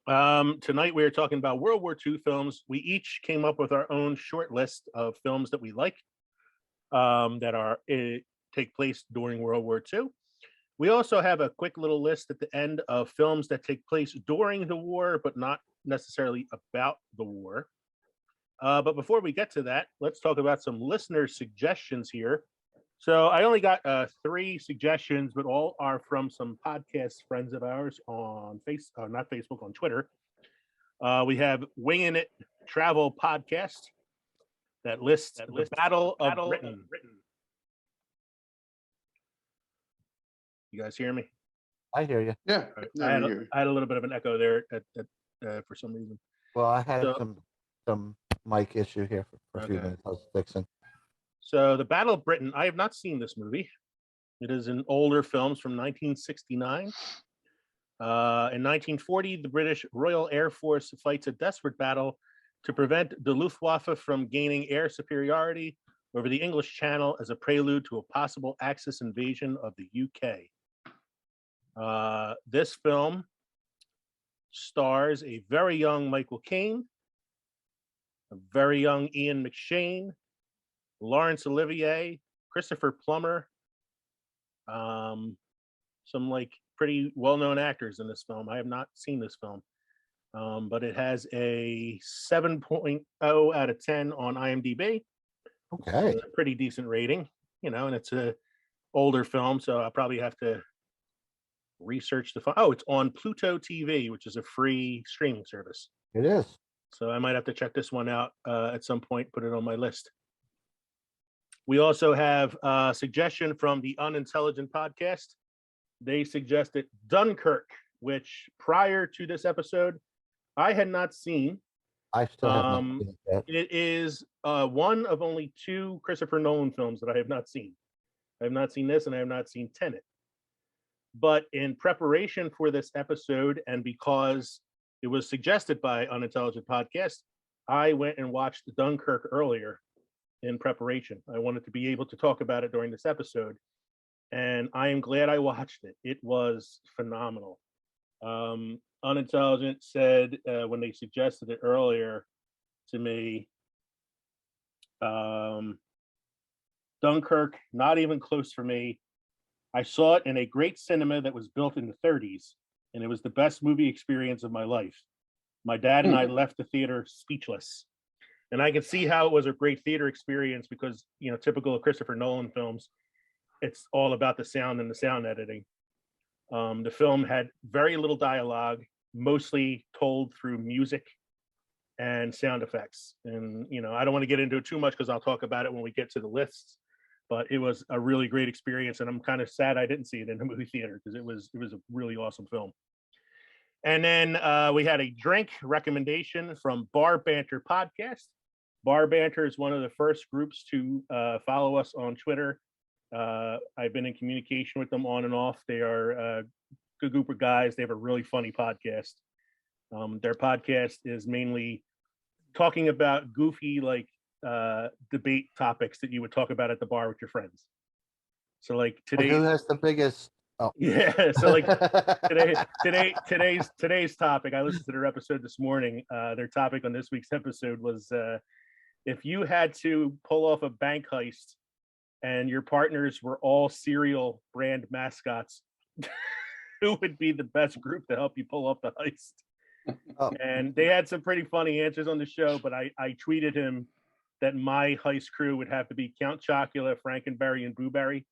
S4: Tonight we are talking about World War II films. We each came up with our own short list of films that we like that take place during World War II. We also have a quick little list at the end of films that take place during the war, but not necessarily about the war. But before we get to that, let's talk about some listener suggestions here. So I only got 3 suggestions, but all are from some podcast friends of ours on not Facebook, on Twitter. We have Winging It Travel Podcast that lists the Battle of Britain. You guys hear me?
S3: I hear you.
S2: Yeah.
S4: I had a little bit of an echo there for some reason.
S3: Well, I had
S4: So-
S3: some mic issue here for a few
S4: Okay.
S3: minutes. I was fixing.
S4: So the Battle of Britain, I have not seen this movie. It is an older film from 1969. In 1940, the British Royal Air Force fights a desperate battle to prevent the Luftwaffe from gaining air superiority over the English Channel as a prelude to a possible Axis invasion of the UK. This film stars a very young Michael Caine, a very young Ian McShane, Laurence Olivier, Christopher Plummer, some like pretty well-known actors in this film. I have not seen this film, but it has a 7.0 out of 10 on IMDb.
S3: Okay.
S4: A pretty decent rating, and it's a older film, so I'll probably have to research the film. Oh, it's on Pluto TV, which is a free streaming service.
S3: It is.
S4: So I might have to check this one out at some point, put it on my list. We also have a suggestion from the Unintelligent podcast. They suggested Dunkirk, which prior to this episode, I had not seen.
S3: I still have not seen it yet.
S4: It is one of only 2 Christopher Nolan films that I have not seen. I have not seen this, and I have not seen Tenet. But in preparation for this episode, and because it was suggested by Unintelligent Podcast, I went and watched Dunkirk earlier in preparation. I wanted to be able to talk about it during this episode, and I am glad I watched it. It was phenomenal. Unintelligent said when they suggested it earlier to me, Dunkirk, not even close for me. I saw it in a great cinema that was built in the 30s, and it was the best movie experience of my life. My dad and I left the theater speechless. And I could see how it was a great theater experience because, typical of Christopher Nolan films, it's all about the sound and the sound editing. The film had very little dialogue, mostly told through music and sound effects. And, I don't want to get into it too much because I'll talk about it when we get to the lists. But it was a really great experience, and I'm kind of sad I didn't see it in the movie theater because it was a really awesome film. And then we had a drink recommendation from Bar Banter podcast. Bar Banter is one of the first groups to follow us on Twitter. I've been in communication with them on and off. They are a good group of guys. They have a really funny podcast. Their podcast is mainly talking about goofy, debate topics that you would talk about at the bar with your friends. So like today,
S3: who has the biggest? Oh,
S4: yeah. So like today's topic. I listened to their episode this morning. Their topic on this week's episode was if you had to pull off a bank heist and your partners were all cereal brand mascots, who would be the best group to help you pull off the heist?
S3: Oh.
S4: And they had some pretty funny answers on the show, but I tweeted him that my heist crew would have to be Count Chocula, Frankenberry, and Booberry,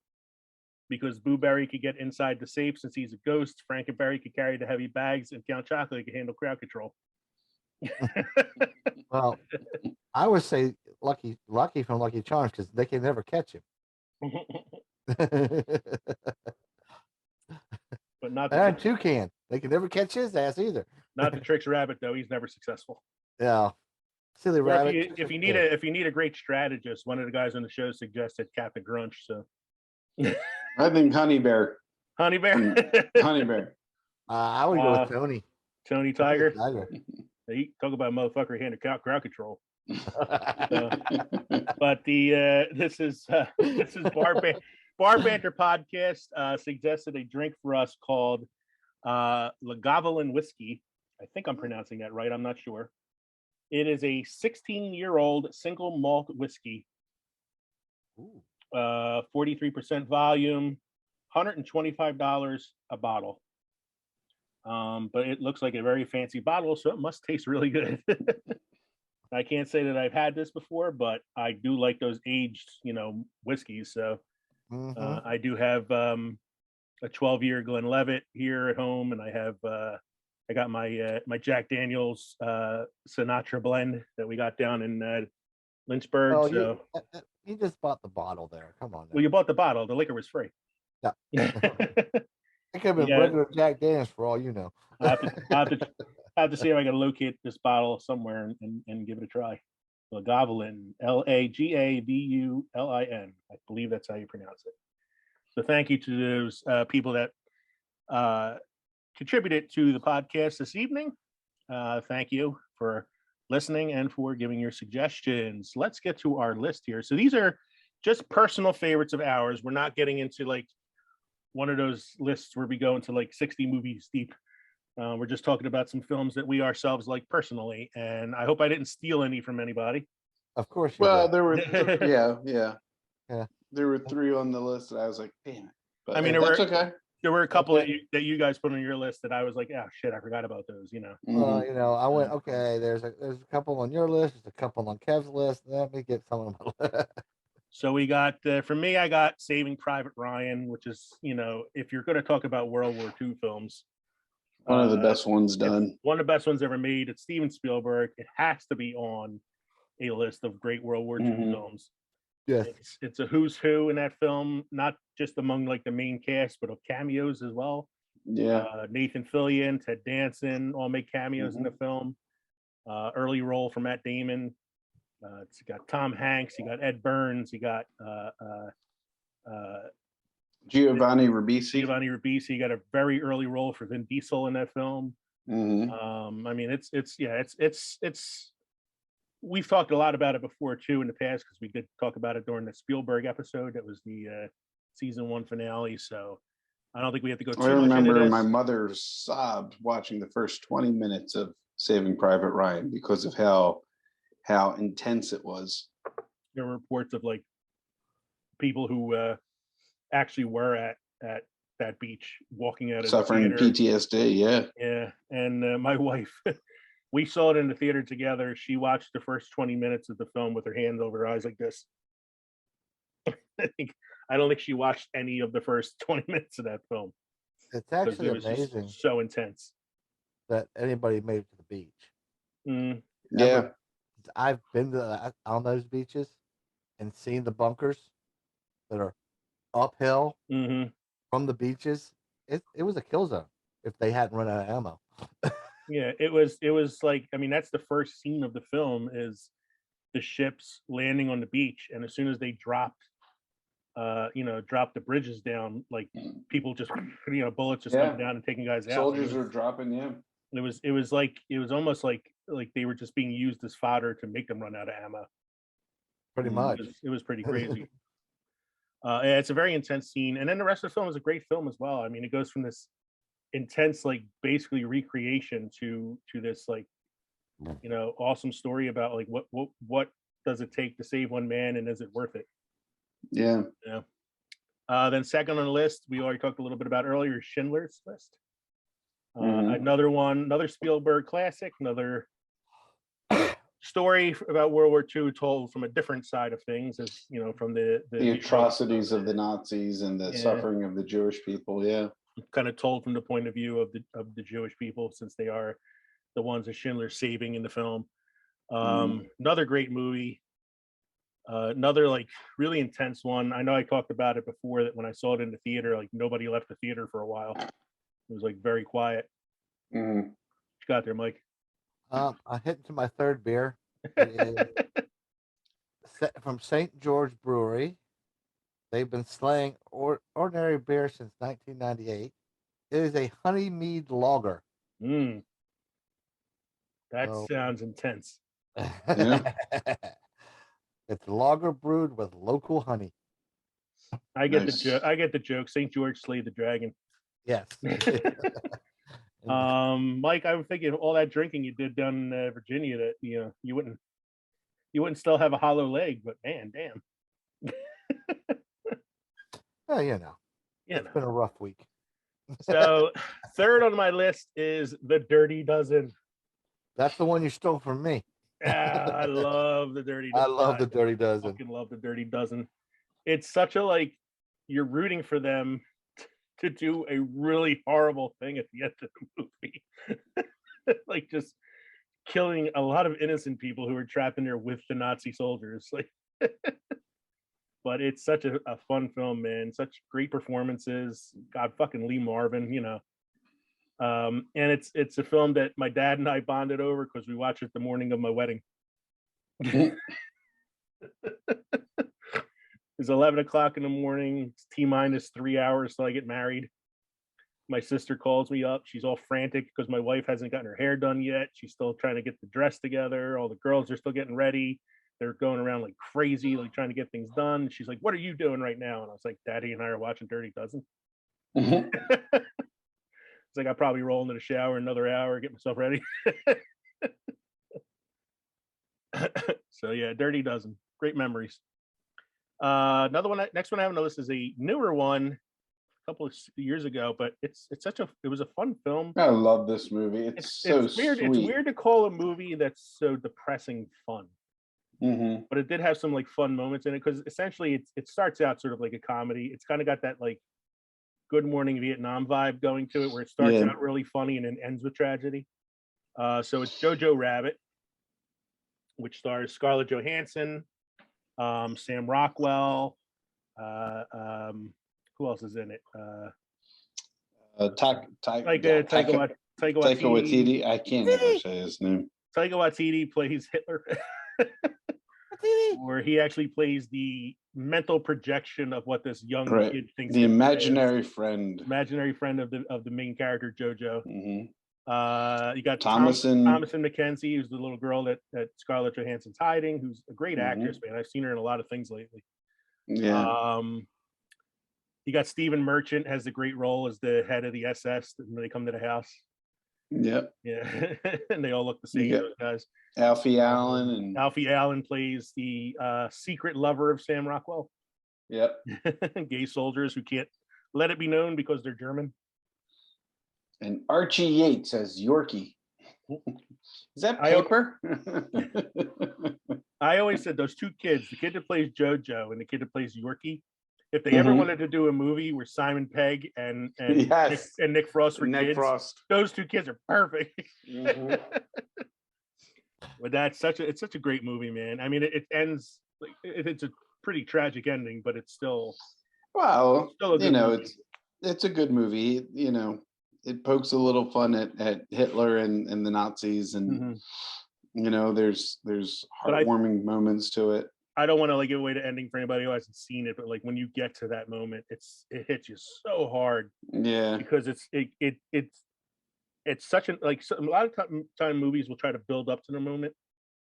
S4: because Booberry could get inside the safe since he's a ghost. Frankenberry could carry the heavy bags, and Count Chocula could handle crowd control.
S3: Well, I would say Lucky from Lucky Charms because they can never catch him.
S4: But not
S3: and Toucan, they can never catch his ass either.
S4: Not the Tricks Rabbit though; he's never successful.
S3: Yeah, silly rabbit.
S4: If you need a great strategist, one of the guys on the show suggested Captain Grunch. So
S2: I think Honey Bear.
S4: Honey Bear.
S2: Honey Bear.
S3: I would go with Tony.
S4: Tony Tiger.
S3: Tiger.
S4: He talk about a motherfucker who handled crowd control. But this is Bar Banter podcast suggested a drink for us called Legoland Whiskey. I think I'm pronouncing that right. I'm not sure. It is a 16-year-old single malt whiskey. 43% volume, $125 a bottle. But it looks like a very fancy bottle, so it must taste really good. I can't say that I've had this before, but I do like those aged, whiskeys. So I do have a 12-year Glenlivet here at home, and I have I got my Jack Daniel's Sinatra blend that we got down in Lynchburg.
S3: Oh,
S4: so
S3: you just bought the bottle there. Come on. Now.
S4: Well, you bought the bottle. The liquor was free.
S3: Yeah. It could have been regular Jack Daniels for all you know.
S4: I have to see if I can locate this bottle somewhere and give it a try. Legoland, Lagavulin. I believe that's how you pronounce it. So thank you to those people that contributed to the podcast this evening. Thank you for listening and for giving your suggestions. Let's get to our list here. So these are just personal favorites of ours. We're not getting into like one of those lists where we go into like 60 movies deep. We're just talking about some films that we ourselves like personally, and I hope I didn't steal any from anybody.
S3: Of course you
S2: Well,
S3: did.
S2: there were yeah.
S3: Yeah.
S2: There were 3 on the list that I was like, damn it. But
S4: I mean,
S2: that's okay.
S4: There were a couple
S3: Okay.
S4: that you guys put on your list that I was like, oh shit, I forgot about those.
S3: Well, I went, okay, there's a couple on your list, there's a couple on Kev's list. Let me get some of my list.
S4: So we got, for me, I got Saving Private Ryan, which is, if you're going to talk about World War II films,
S2: one of the best ones done.
S4: One of the best ones ever made. It's Steven Spielberg. It has to be on a list of great World War II films.
S3: Yes.
S4: It's a who's who in that film, not just among like the main cast, but of cameos as well.
S2: Yeah.
S4: Nathan Fillion, Ted Danson all make cameos in the film. Early role for Matt Damon. It's got Tom Hanks, you got Ed Burns, you got
S2: Giovanni Ribisi.
S4: You got a very early role for Vin Diesel in that film. I mean, it's we've talked a lot about it before too in the past, because we did talk about it during the Spielberg episode. That was the season 1 finale. So I don't think we have to go too much into this.
S2: I remember my mother sobbed watching the first 20 minutes of Saving Private Ryan because of how intense it was.
S4: There were reports of like people who actually were at that beach walking out of
S2: suffering
S4: the theater.
S2: PTSD.
S4: Yeah. And my wife, we saw it in the theater together. She watched the first 20 minutes of the film with her hands over her eyes like this. I don't think she watched any of the first 20 minutes of that film.
S3: It's actually
S4: it was
S3: amazing,
S4: so intense
S3: that anybody made it to the beach.
S2: Yeah.
S3: I've been on those beaches and seen the bunkers that are uphill from the beaches. It was a kill zone if they hadn't run out of ammo.
S4: Yeah, it was like, I mean, that's the first scene of the film, is the ships landing on the beach, and as soon as they dropped the bridges down, like people just bullets just coming down and taking guys out.
S2: Soldiers were dropping in.
S4: It was almost like they were just being used as fodder to make them run out of ammo.
S3: Pretty much.
S4: It was pretty crazy. It's a very intense scene, and then the rest of the film is a great film as well. I mean, it goes from this intense, like basically recreation to this like awesome story about like what does it take to save one man, and is it worth it?
S2: Yeah.
S4: Then second on the list, we already talked a little bit about earlier, Schindler's List. Another Spielberg classic, another story about World War II told from a different side of things, as from the
S2: atrocities of the Nazis and the suffering of the Jewish people. Yeah,
S4: kind of told from the point of view of the Jewish people, since they are the ones that Schindler's saving in the film. Another great movie. Another like really intense one. I know I talked about it before, that when I saw it in the theater, like nobody left the theater for a while. It was like very quiet. What you got there, Mike?
S3: I hit into my third beer. It is from St. George Brewery. They've been slaying ordinary beer since 1998. It is a honey mead lager.
S4: That sounds intense.
S3: It's lager brewed with local honey.
S4: I get the joke. St. George slayed the dragon.
S3: Yes.
S4: Mike, I was thinking all that drinking you did down in Virginia, that you wouldn't still have a hollow leg, but man, damn.
S3: Well, it's been a rough week.
S4: So third on my list is The Dirty Dozen.
S3: That's the one you stole from me.
S4: I love The Dirty Dozen.
S3: I love The Dirty Dozen.
S4: I fucking love The Dirty Dozen. It's such a, like, you're rooting for them to do a really horrible thing at the end of the movie. Like just killing a lot of innocent people who are trapped in there with the Nazi soldiers. Like, but it's such a fun film, man. Such great performances. God, fucking Lee Marvin, and it's a film that my dad and I bonded over because we watched it the morning of my wedding. It's 11 o'clock in the morning. It's T-minus 3 hours till I get married. My sister calls me up. She's all frantic because my wife hasn't gotten her hair done yet. She's still trying to get the dress together. All the girls are still getting ready. They're going around like crazy, like trying to get things done. She's like, "What are you doing right now?" And I was like, "Daddy and I are watching Dirty Dozen." It's like I'll probably roll into the shower another hour, get myself ready. So yeah, Dirty Dozen, great memories. Another one, next one I have on the list is a newer one, a couple of years ago, but it was a fun film.
S2: I love this movie. It's so
S4: weird.
S2: sweet.
S4: It's weird to call a movie that's so depressing fun.
S2: Mm-hmm.
S4: But it did have some like fun moments in it because essentially it starts out sort of like a comedy. It's kind of got that like Good Morning Vietnam vibe going to it, where it starts out really funny and then ends with tragedy. So it's Jojo Rabbit, which stars Scarlett Johansson, Sam Rockwell. Who else is in it?
S2: Taika
S4: Waititi.
S2: I can't ever say his name.
S4: Taika Waititi plays Hitler, where he actually plays the mental projection of what this young kid thinks.
S2: The imaginary friend
S4: of the main character Jojo.
S2: Mm-hmm.
S4: You got
S2: Thomasin
S4: McKenzie, who's the little girl that Scarlett Johansson's hiding, who's a great actress, man. I've seen her in a lot of things lately.
S2: Yeah.
S4: You got Stephen Merchant has a great role as the head of the SS when they come to the house.
S2: Yep.
S4: Yeah. And they all look the same, those guys.
S2: Alfie Allen
S4: plays the secret lover of Sam Rockwell.
S2: Yep.
S4: Gay soldiers who can't let it be known because they're German.
S2: And Archie Yates as Yorkie. Is that paper?
S4: I always said those two kids, the kid that plays Jojo and the kid that plays Yorkie, if they ever wanted to do a movie where Simon Pegg and Nick Frost were kids, those two kids are perfect. Mm-hmm. But it's such a great movie, man. I mean, it ends like it's a pretty tragic ending, but it's still
S2: it's a good movie. You know, it pokes a little fun at Hitler and the Nazis, and you know, there's heartwarming moments to it.
S4: I don't want to like give away the ending for anybody who hasn't seen it, but like when you get to that moment, it hits you so hard.
S2: Yeah,
S4: because it's such a lot of time movies will try to build up to the moment,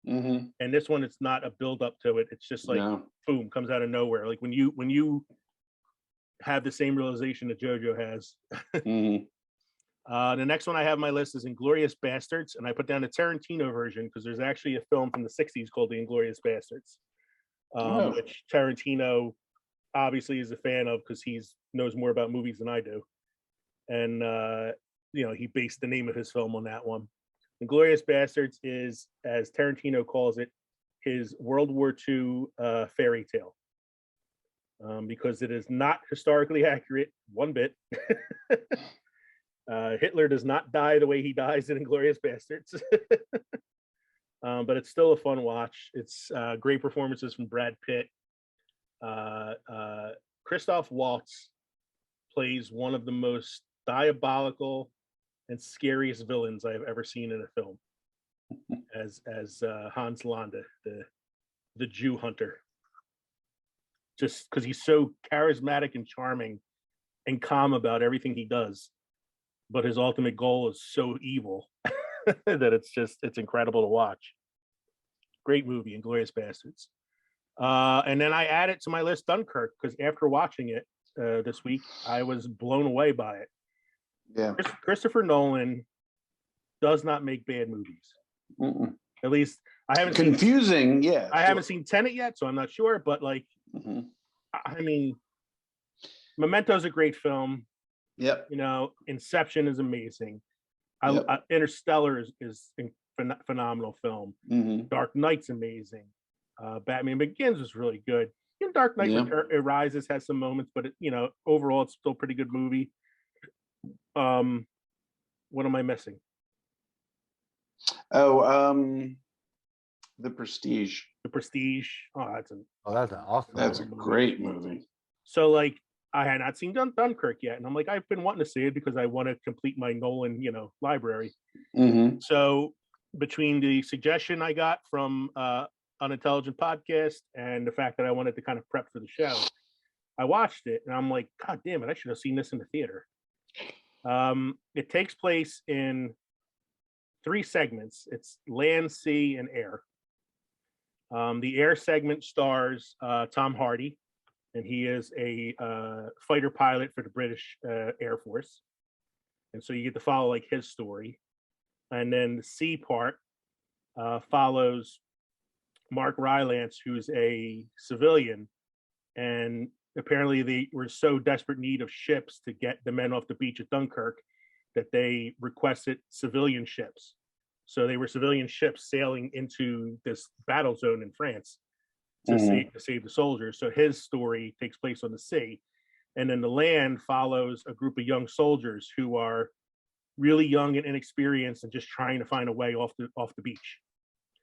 S4: and this one, it's not a build up to it. It's just like boom, comes out of nowhere. Like when you have the same realization that Jojo has. The next one I have on my list is Inglourious Bastards, and I put down the Tarantino version because there's actually a film from the 60s called The Inglourious Bastards, which Tarantino obviously is a fan of because he knows more about movies than I do. And, he based the name of his film on that one. Inglourious Bastards is, as Tarantino calls it, his World War II fairy tale. Because it is not historically accurate one bit. Hitler does not die the way he dies in Inglourious Bastards. But it's still a fun watch. It's great performances from Brad Pitt. Christoph Waltz plays one of the most diabolical and scariest villains I have ever seen in a film, as Hans Landa, the Jew hunter. Just because he's so charismatic and charming and calm about everything he does, but his ultimate goal is so evil that it's incredible to watch. Great movie, Inglourious Bastards. And then I added to my list Dunkirk because after watching it this week, I was blown away by it.
S2: Yeah,
S4: Christopher Nolan does not make bad movies. At least I haven't.
S2: Confusing,
S4: I haven't seen Tenet yet, so I'm not sure. But like, I mean, Memento's a great film.
S2: Yep.
S4: You know, Inception is amazing. Interstellar is phenomenal film. Dark Knight's amazing. Batman Begins was really good. Even Dark Knight Rises has some moments, but overall it's still a pretty good movie. What am I missing?
S2: The Prestige.
S4: The Prestige.
S3: That's an awesome.
S2: That's a great movie.
S4: So like, I had not seen Dunkirk yet, and I'm like, I've been wanting to see it because I want to complete my Nolan, library. So between the suggestion I got from Unintelligent podcast and the fact that I wanted to kind of prep for the show, I watched it and I'm like, God damn it, I should have seen this in the theater. It takes place in 3 segments. It's land, sea, and air. The air segment stars Tom Hardy, and he is a fighter pilot for the British Air Force. And so you get to follow like his story. And then the sea part follows Mark Rylance, who's a civilian, and apparently they were so desperate need of ships to get the men off the beach at Dunkirk that they requested civilian ships. So they were civilian ships sailing into this battle zone in France to save the soldiers. So his story takes place on the sea. And then the land follows a group of young soldiers who are really young and inexperienced and just trying to find a way off the beach.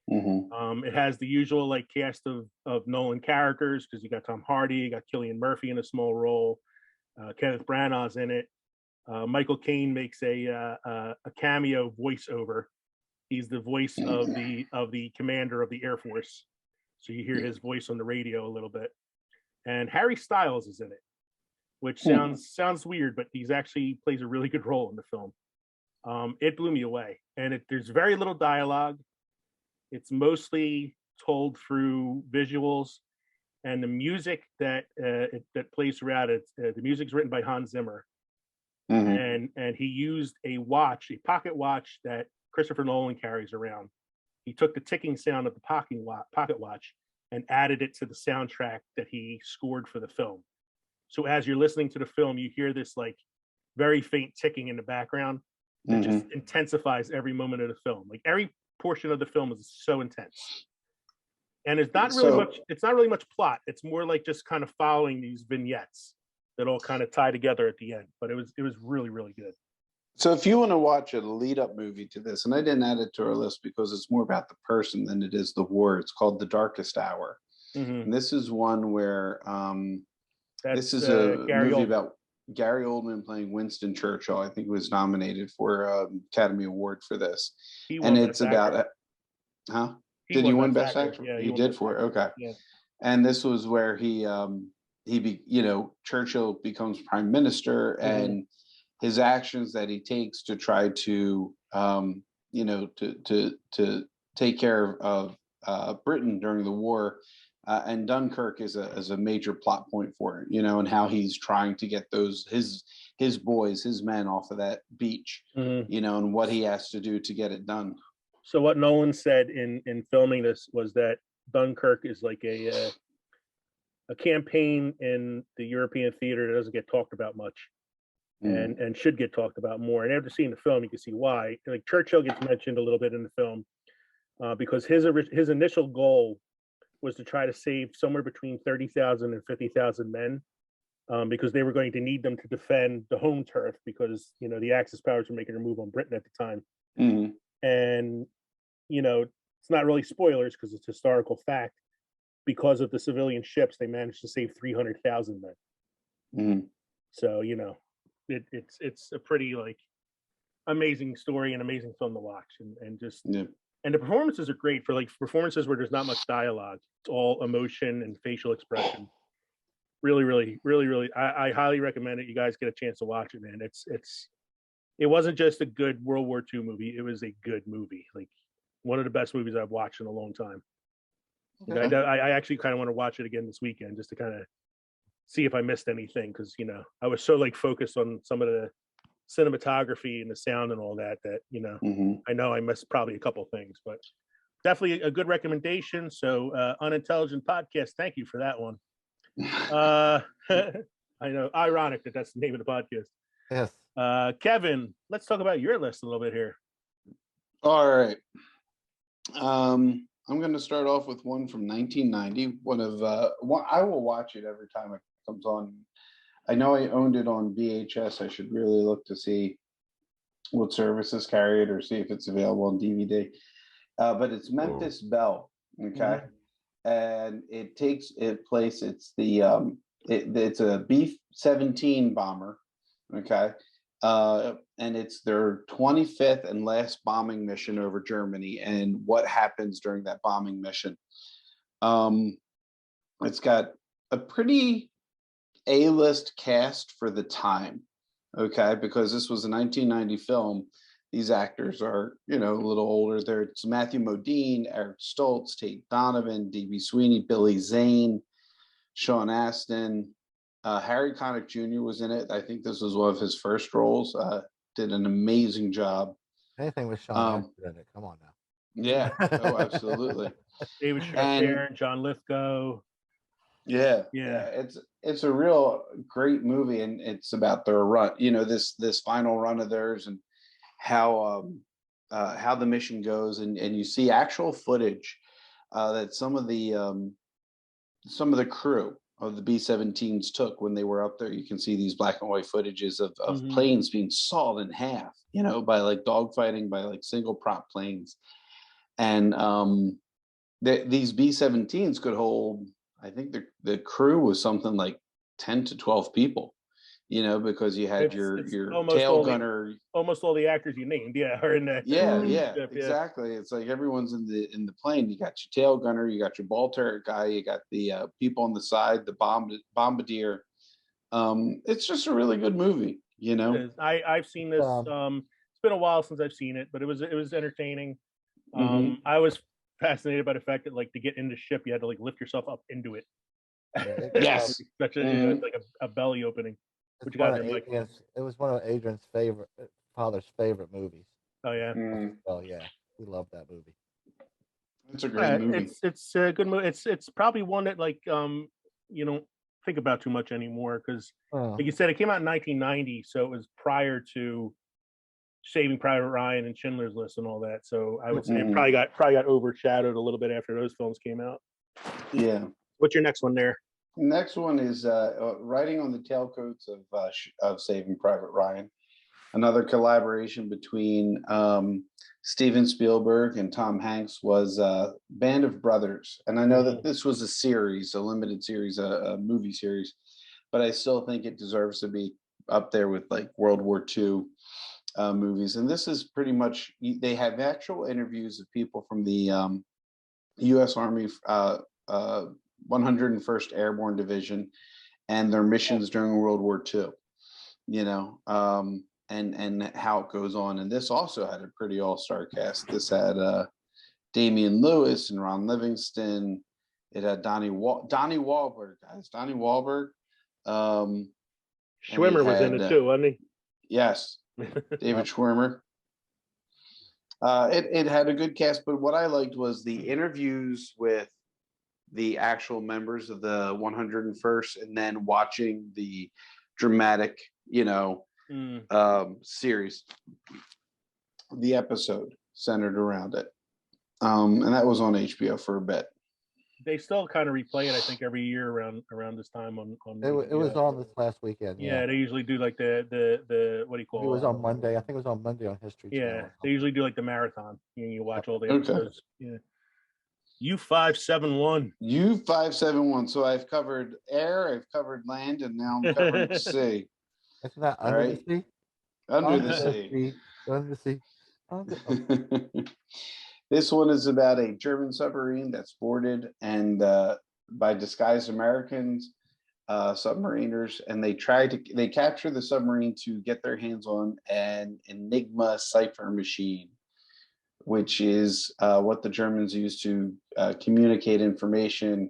S4: It has the usual like cast of Nolan characters, because you got Tom Hardy, you got Cillian Murphy in a small role, Kenneth Branagh's in it. Michael Caine makes a cameo voiceover. He's the voice of the commander of the Air Force, so you hear his voice on the radio a little bit. And Harry Styles is in it, which sounds weird, but he's actually plays a really good role in the film. It blew me away, and there's very little dialogue. It's mostly told through visuals, and the music that plays throughout it. The music's written by Hans Zimmer, and he used a pocket watch that Christopher Nolan carries around. He took the ticking sound of the pocket watch and added it to the soundtrack that he scored for the film. So as you're listening to the film, you hear this like very faint ticking in the background that just intensifies every moment of the film. Like every portion of the film is so intense, and it's not really much plot. It's more like just kind of following these vignettes that all kind of tie together at the end. But it was really, really good.
S2: So if you want to watch a lead up movie to this, and I didn't add it to our list because it's more about the person than it is the war. It's called The Darkest Hour. And this is one where this is a movie about Gary Oldman playing Winston Churchill. I think he was nominated for Academy Award for this. And it's about did he win Best Actor?
S4: Yeah,
S2: he did for it. Okay.
S4: Yeah.
S2: And this was where Churchill becomes prime minister, and his actions that he takes to try to to take care of Britain during the war, and Dunkirk is a major plot point for it, and how he's trying to get his boys, his men off of that beach, and what he has to do to get it done.
S4: So what Nolan said in filming this was that Dunkirk is like a campaign in the European theater that doesn't get talked about much, and should get talked about more. And after seeing the film, you can see why. Like Churchill gets mentioned a little bit in the film because his initial goal was to try to save somewhere between 30,000 and 50,000 men, because they were going to need them to defend the home turf, because the Axis powers were making a move on Britain at the time. And it's not really spoilers because it's historical fact. Because of the civilian ships, they managed to save 300,000 men. So it's a pretty like amazing story and amazing film to watch, and the performances are great for like performances where there's not much dialogue. It's all emotion and facial expression. Really, really, really, really. I highly recommend it. You guys get a chance to watch it, man. It wasn't just a good World War II movie. It was a good movie. Like one of the best movies I've watched in a long time. Okay. I actually kind of want to watch it again this weekend just to kind of see if I missed anything, because I was so like focused on some of the cinematography and the sound and all that I know I missed probably a couple things, but definitely a good recommendation. So Unintelligent Podcast, thank you for that one. I know, ironic that that's the name of the podcast.
S3: Yes.
S4: Kevin, let's talk about your list a little bit here.
S2: All right. I'm going to start off with one from 1990. I will watch it every time it comes on. I know I owned it on VHS. I should really look to see what services carry it or see if it's available on DVD. But it's Memphis Bell, okay? And it takes place. It's it's a B-17 bomber, okay? And it's their 25th and last bombing mission over Germany, and what happens during that bombing mission. It's got a pretty A-list cast for the time, okay? Because this was a 1990 film. These actors are, a little older. It's Matthew Modine, Eric Stoltz, Tate Donovan, D.B. Sweeney, Billy Zane, Sean Astin. Harry Connick Jr. was in it. I think this was one of his first roles. Did an amazing job.
S3: Anything with Sean Astin in it. Come on now.
S2: Yeah. Oh, absolutely.
S4: David Strathairn, John Lithgow.
S2: Yeah. It's a real great movie, and it's about their run. This final run of theirs, and how the mission goes, and you see actual footage that some of the crew of the B-17s took when they were up there. You can see these black and white footages of planes being sawed in half, by like dogfighting, by like single prop planes. And these B-17s could hold, I think the crew was something like 10 to 12 people, because you had your tail gunner.
S4: Almost all the actors you named, are in that.
S2: Yeah, exactly. It's like everyone's in the plane. You got your tail gunner, you got your ball turret guy, you got the people on the side, the bombardier. It's just a really good movie,
S4: It is. I've seen this. It's been a while since I've seen it, but it was entertaining. I was fascinated by the fact that, like, to get in the ship, you had to like lift yourself up into it.
S2: Yes,
S4: such a like a belly opening. Which
S3: it was one of Adrian's father's favorite movies.
S4: Oh yeah.
S3: Oh yeah, he loved that movie.
S2: It's a great movie.
S4: It's a good movie. It's probably one that like you don't think about too much anymore, because like you said, it came out in 1990, so it was prior to Saving Private Ryan and Schindler's List and all that. So I would say it probably got overshadowed a little bit after those films came out.
S2: Yeah.
S4: What's your next one there?
S2: Next one is Riding on the Tailcoats of Saving Private Ryan. Another collaboration between Steven Spielberg and Tom Hanks was Band of Brothers. And I know that this was a limited series, a movie series, but I still think it deserves to be up there with like World War II movies. And this is pretty much, they have actual interviews of people from the U.S. Army 101st Airborne Division and their missions during World War II, and how it goes on. And this also had a pretty all-star cast. This had Damian Lewis and Ron Livingston. It had Donnie Wahlberg, guys. Donnie Wahlberg.
S4: Schwimmer was in it too, wasn't he?
S2: Yes, David Schwimmer. It had a good cast, but what I liked was the interviews with the actual members of the 101st, and then watching the dramatic, series, the episode centered around it. And that was on HBO for a bit.
S4: They still kind of replay it, I think, every year around this time on
S3: it was on this last weekend.
S4: Yeah, they usually do like the what do you call it?
S3: It was on Monday. I think it was on Monday on History Channel.
S4: Yeah, they usually do like the marathon. You watch all the episodes. Yeah. U-571.
S2: U-571. So I've covered air, I've covered land, and now I'm covering sea.
S3: Isn't that under the sea?
S2: Under the sea.
S3: Under the sea.
S2: This one is about a German submarine that's boarded and by disguised Americans, submariners, and they capture the submarine to get their hands on an Enigma cipher machine, which is what the Germans used to communicate information.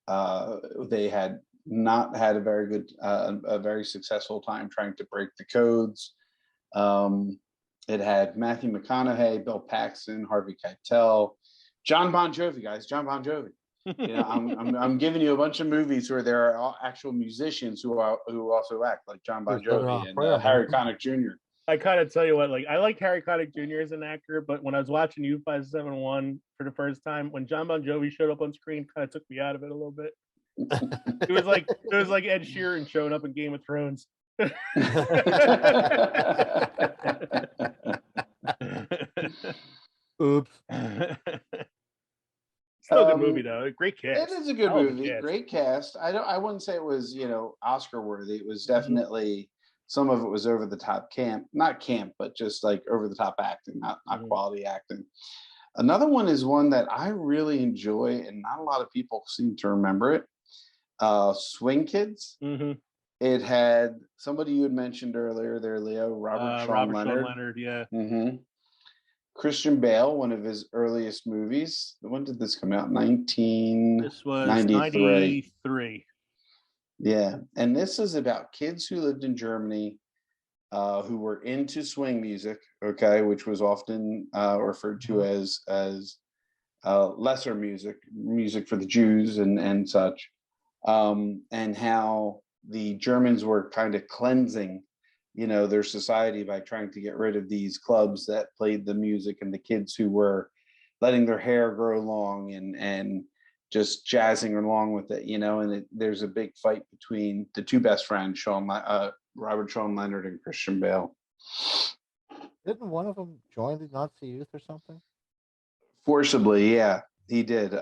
S2: They had not had a very successful time trying to break the codes. It had Matthew McConaughey, Bill Paxton, Harvey Keitel, John Bon Jovi, guys. John Bon Jovi. I'm giving you a bunch of movies where there are actual musicians who also act, like John Bon Jovi and Harry Connick Jr.
S4: I kind of tell you what, like, I like Harry Connick Jr. as an actor, but when I was watching U-571 for the first time, when John Bon Jovi showed up on screen, kind of took me out of it a little bit. It was like Ed Sheeran showing up in Game of Thrones.
S3: Oops.
S4: Still a good movie though. Great cast.
S2: It is a good movie. Great cast. I wouldn't say it was, Oscar worthy. It was definitely some of it was over the top but just like over the top acting, not quality acting. Another one is one that I really enjoy, and not a lot of people seem to remember it. Swing Kids.
S4: Mm-hmm.
S2: It had somebody you had mentioned earlier there, Leo, Robert Sean Leonard.
S4: Yeah.
S2: Mm-hmm. Christian Bale, one of his earliest movies. When did this come out?
S4: This was
S2: 1993.
S4: 93.
S2: Yeah, and this is about kids who lived in Germany who were into swing music, okay, which was often referred to as lesser music for the Jews and such, and how the Germans were kind of cleansing, their society by trying to get rid of these clubs that played the music, and the kids who were letting their hair grow long and just jazzing along with it, and there's a big fight between the two best friends, Robert Sean Leonard and Christian Bale.
S3: Didn't one of them join the Nazi youth or something?
S2: Forcibly, yeah, he did.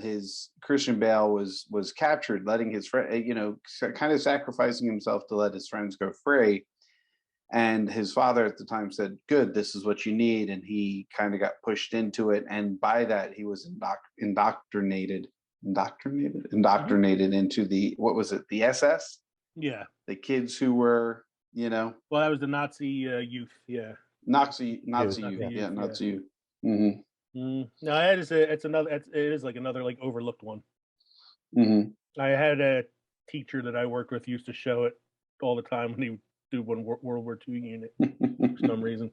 S2: His Christian Bale was captured, letting his friend, kind of sacrificing himself to let his friends go free. And his father at the time said, "Good, this is what you need." And he kind of got pushed into it, and by that he was indoctrinated into the, what was it, the SS?
S4: Yeah.
S2: The kids who were,
S4: Well, that was the Nazi youth. Yeah.
S2: Nazi youth. Yeah, Nazi youth. Mm-hmm.
S4: No, it is like another like overlooked one.
S2: Mm-hmm.
S4: I had a teacher that I worked with used to show it all the time when he would do one World War II unit for some reason.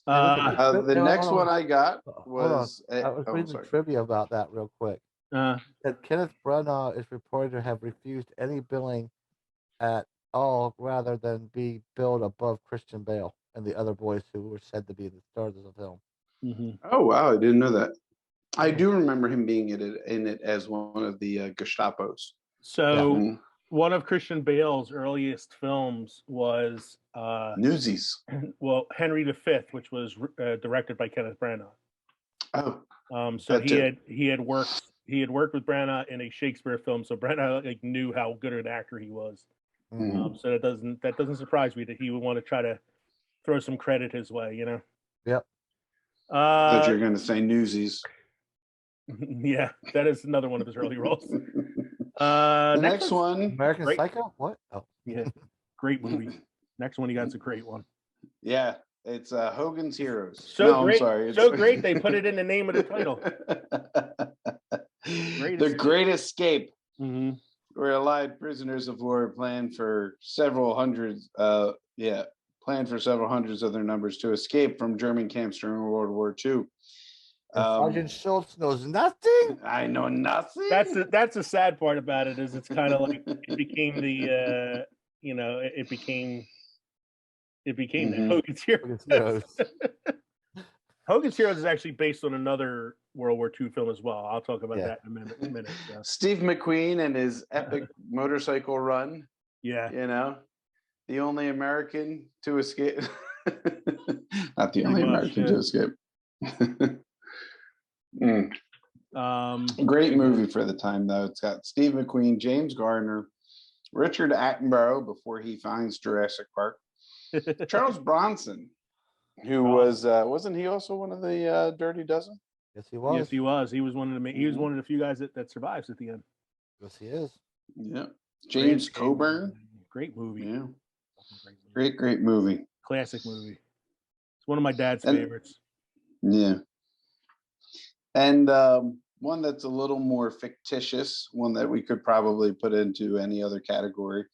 S2: The next one I got was
S3: I was reading the trivia about that real quick. That Kenneth Branagh is reported to have refused any billing at all, rather than be billed above Christian Bale and the other boys who were said to be the stars of the film.
S4: Mm-hmm.
S2: Oh wow, I didn't know that. I do remember him being in it as one of the Gestapos.
S4: So one of Christian Bale's earliest films was
S2: Newsies.
S4: Well, Henry V, which was directed by Kenneth Branagh.
S2: Oh,
S4: so he had worked with Branagh in a Shakespeare film, so Branagh like knew how good an actor he was.
S2: Mm-hmm.
S4: So that doesn't surprise me that he would want to try to throw some credit his way,
S3: Yep.
S2: I thought you were going to say Newsies.
S4: Yeah, that is another one of his early roles.
S2: The next one,
S3: American Psycho. What? Oh,
S4: yeah, great movie. Next one, you got a great one.
S2: Yeah, it's Hogan's Heroes.
S4: Great,
S2: I'm sorry.
S4: So great they put it in the name of the title.
S2: The Great Escape.
S4: Mm-hmm.
S2: Where Allied prisoners of war planned for several hundreds of their numbers to escape from German camps during World War II.
S3: Sergeant Schultz knows nothing.
S2: I know nothing.
S4: That's the sad part about it, is it's kind of like it became the it became the Hogan's Heroes. Hogan's Heroes is actually based on another World War II film as well. I'll talk about that in a minute. So.
S2: Steve McQueen and his epic motorcycle run.
S4: Yeah.
S2: The only American to escape. Not the only American to escape. Great movie for the time, though. It's got Steve McQueen, James Garner, Richard Attenborough before he finds Jurassic Park, Charles Bronson, who wasn't he also one of the Dirty Dozen?
S3: Yes, he was.
S4: Yes, he was. He was one of the few guys that survives at the end.
S3: Yes, he is.
S2: Yeah. James Coburn.
S4: Great movie.
S2: Yeah. Great movie.
S4: Classic movie. It's one of my dad's favorites.
S2: Yeah. And one that's a little more fictitious, one that we could probably put into any other category,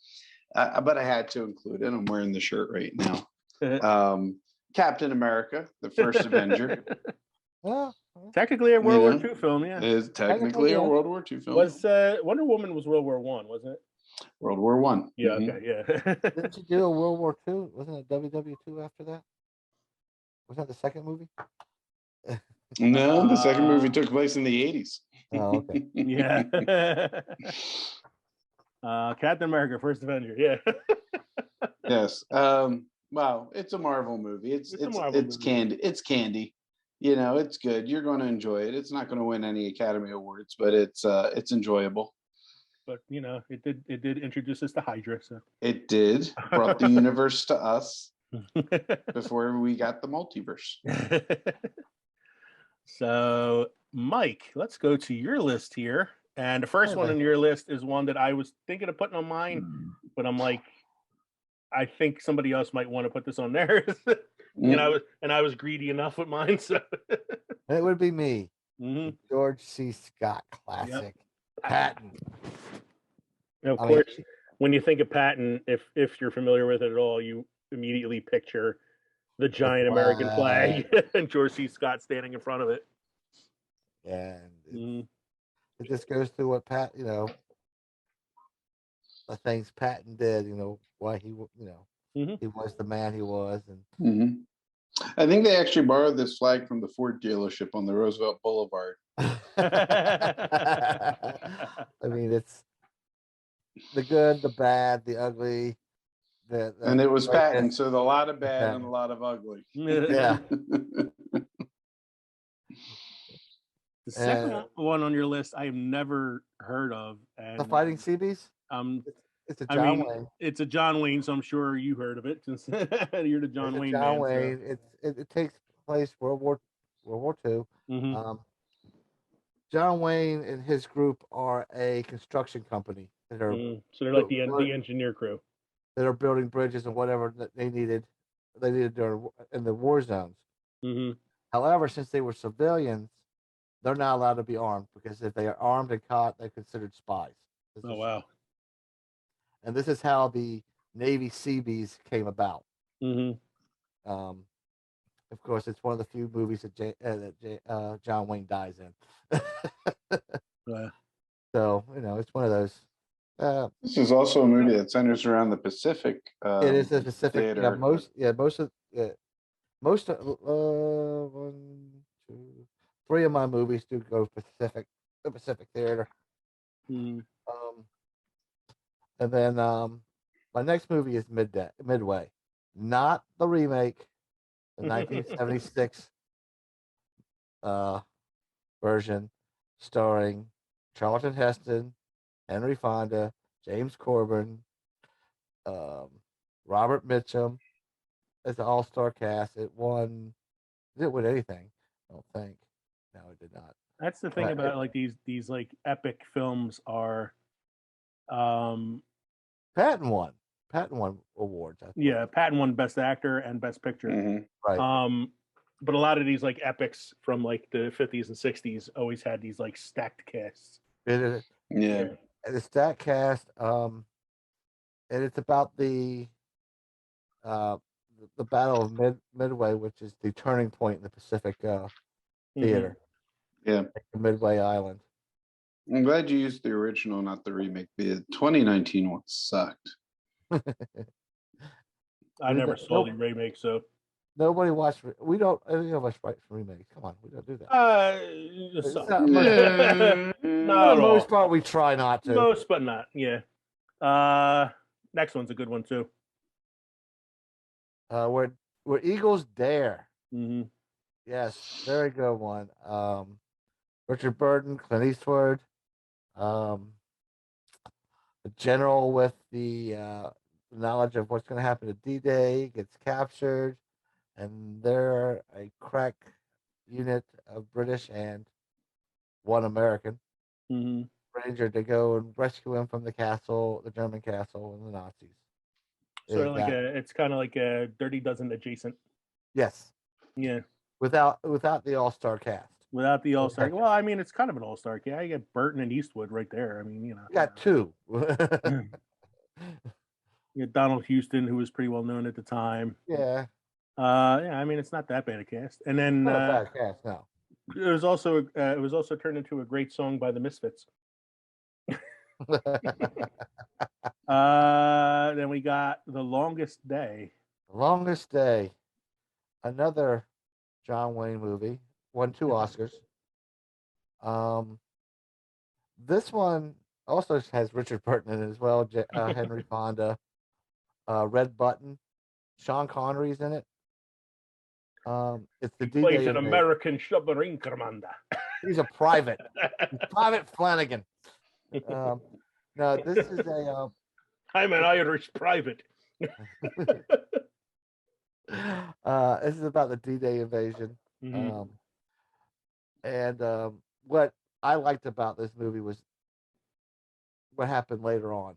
S2: but I had to include it. I'm wearing the shirt right now. Captain America, the first Avenger.
S3: Well,
S4: technically a World War II film, yeah.
S2: It is technically a World War II film.
S4: Was Wonder Woman was World War I, wasn't it?
S2: World War I.
S4: Yeah, okay, yeah.
S3: Didn't you do a World War II? Wasn't it WWII after that? Was that the second movie?
S2: No, the second movie took place in the 80s.
S3: Oh, okay.
S4: Yeah. Captain America, First Avenger, yeah.
S2: Yes. Wow, it's a Marvel movie. It's candy. It's candy. It's good. You're going to enjoy it. It's not going to win any Academy Awards, but it's enjoyable.
S4: But it did introduce us to Hydra. So
S2: it did. Brought the universe to us before we got the multiverse.
S4: So, Mike, let's go to your list here. And the first one on your list is one that I was thinking of putting on mine, but I'm like, I think somebody else might want to put this on theirs. and I was greedy enough with mine, so
S3: it would be me.
S4: Mm-hmm.
S3: George C. Scott classic, Patton.
S4: Of course, when you think of Patton, if you're familiar with it at all, you immediately picture the giant American flag and George C. Scott standing in front of it.
S3: And it just goes through what the things Patton did, why he, he was the man he was. And
S2: I think they actually borrowed this flag from the Ford dealership on the Roosevelt Boulevard.
S3: I mean, it's the good, the bad, the ugly.
S2: And it was Patton, so a lot of bad and a lot of ugly.
S3: Yeah.
S4: The second one on your list, I have never heard of. And,
S3: the Fighting Seabees? It's a John Wayne.
S4: It's a John Wayne, so I'm sure you heard of it. Since you're the John Wayne man.
S3: Wayne. So. It takes place World War II.
S4: Mm-hmm.
S3: John Wayne and his group are a construction company that are
S4: so they're like the engineer crew
S3: that are building bridges and whatever that they needed during in the war zones.
S4: Mm-hmm.
S3: However, since they were civilians, they're not allowed to be armed, because if they are armed and caught, they're considered spies.
S4: Wow.
S3: And this is how the Navy Seabees came about.
S4: Mm-hmm.
S3: Of course, it's one of the few movies that John Wayne dies in. So, it's one of those.
S2: This is also a movie that centers around the Pacific.
S3: It is a Pacific.
S2: Theater.
S3: Most of 1, 2, 3 of my movies do go Pacific, the Pacific Theater.
S4: Mm-hmm.
S3: And then my next movie is Midway, not the remake, the 1976 version, starring Charlton Heston, Henry Fonda, James Corbin, Robert Mitchum. It's an all-star cast. It didn't win anything, I don't think. No, it did not.
S4: That's the thing about like these like epic films are.
S3: Patton won awards.
S4: Yeah, Patton won Best Actor and Best Picture.
S2: Mm-hmm.
S3: Right.
S4: But a lot of these like epics from like the 50s and 60s always had these like stacked casts.
S2: Yeah.
S3: The stacked cast. And it's about the Battle of Midway, which is the turning point in the Pacific Theater.
S2: Yeah.
S3: The Midway Island.
S2: I'm glad you used the original, not the remake. The 2019 one sucked.
S4: I never saw the remake, so
S3: nobody watched. We don't. Any of us write remakes. Come on, we don't do that.
S4: No,
S3: for the most part, we try not to.
S4: Most, but not. Yeah. Next one's a good one too.
S3: Where Eagles Dare.
S4: Mm-hmm.
S3: Yes, very good one. Richard Burton, Clint Eastwood, the general with the knowledge of what's going to happen to D-Day gets captured, and they're a crack unit of British and one American ranger to go and rescue him from the castle, the German castle, and the Nazis.
S4: Sort of it's kind of like a Dirty Dozen adjacent.
S3: Yes.
S4: Yeah.
S3: Without the all-star cast.
S4: Without the all-star. Well, I mean, it's kind of an all-star. Yeah, you get Burton and Eastwood right there. I mean,
S3: You got two.
S4: You get Donald Houston, who was pretty well known at the time.
S3: Yeah.
S4: Yeah, I mean, it's not that bad a cast. And then
S3: not a bad cast, no.
S4: It was also turned into a great song by the Misfits. Then we got The Longest Day.
S3: The Longest Day. Another John Wayne movie. Won 2 Oscars. This one also has Richard Burton in it as well. Henry Fonda. Red Button. Sean Connery's in it. It's the D-Day
S4: plays an American submarine commander.
S3: He's a private. Private Flanagan. No, this is a.
S4: I'm an Irish private.
S3: This is about the D-Day invasion. And what I liked about this movie was what happened later on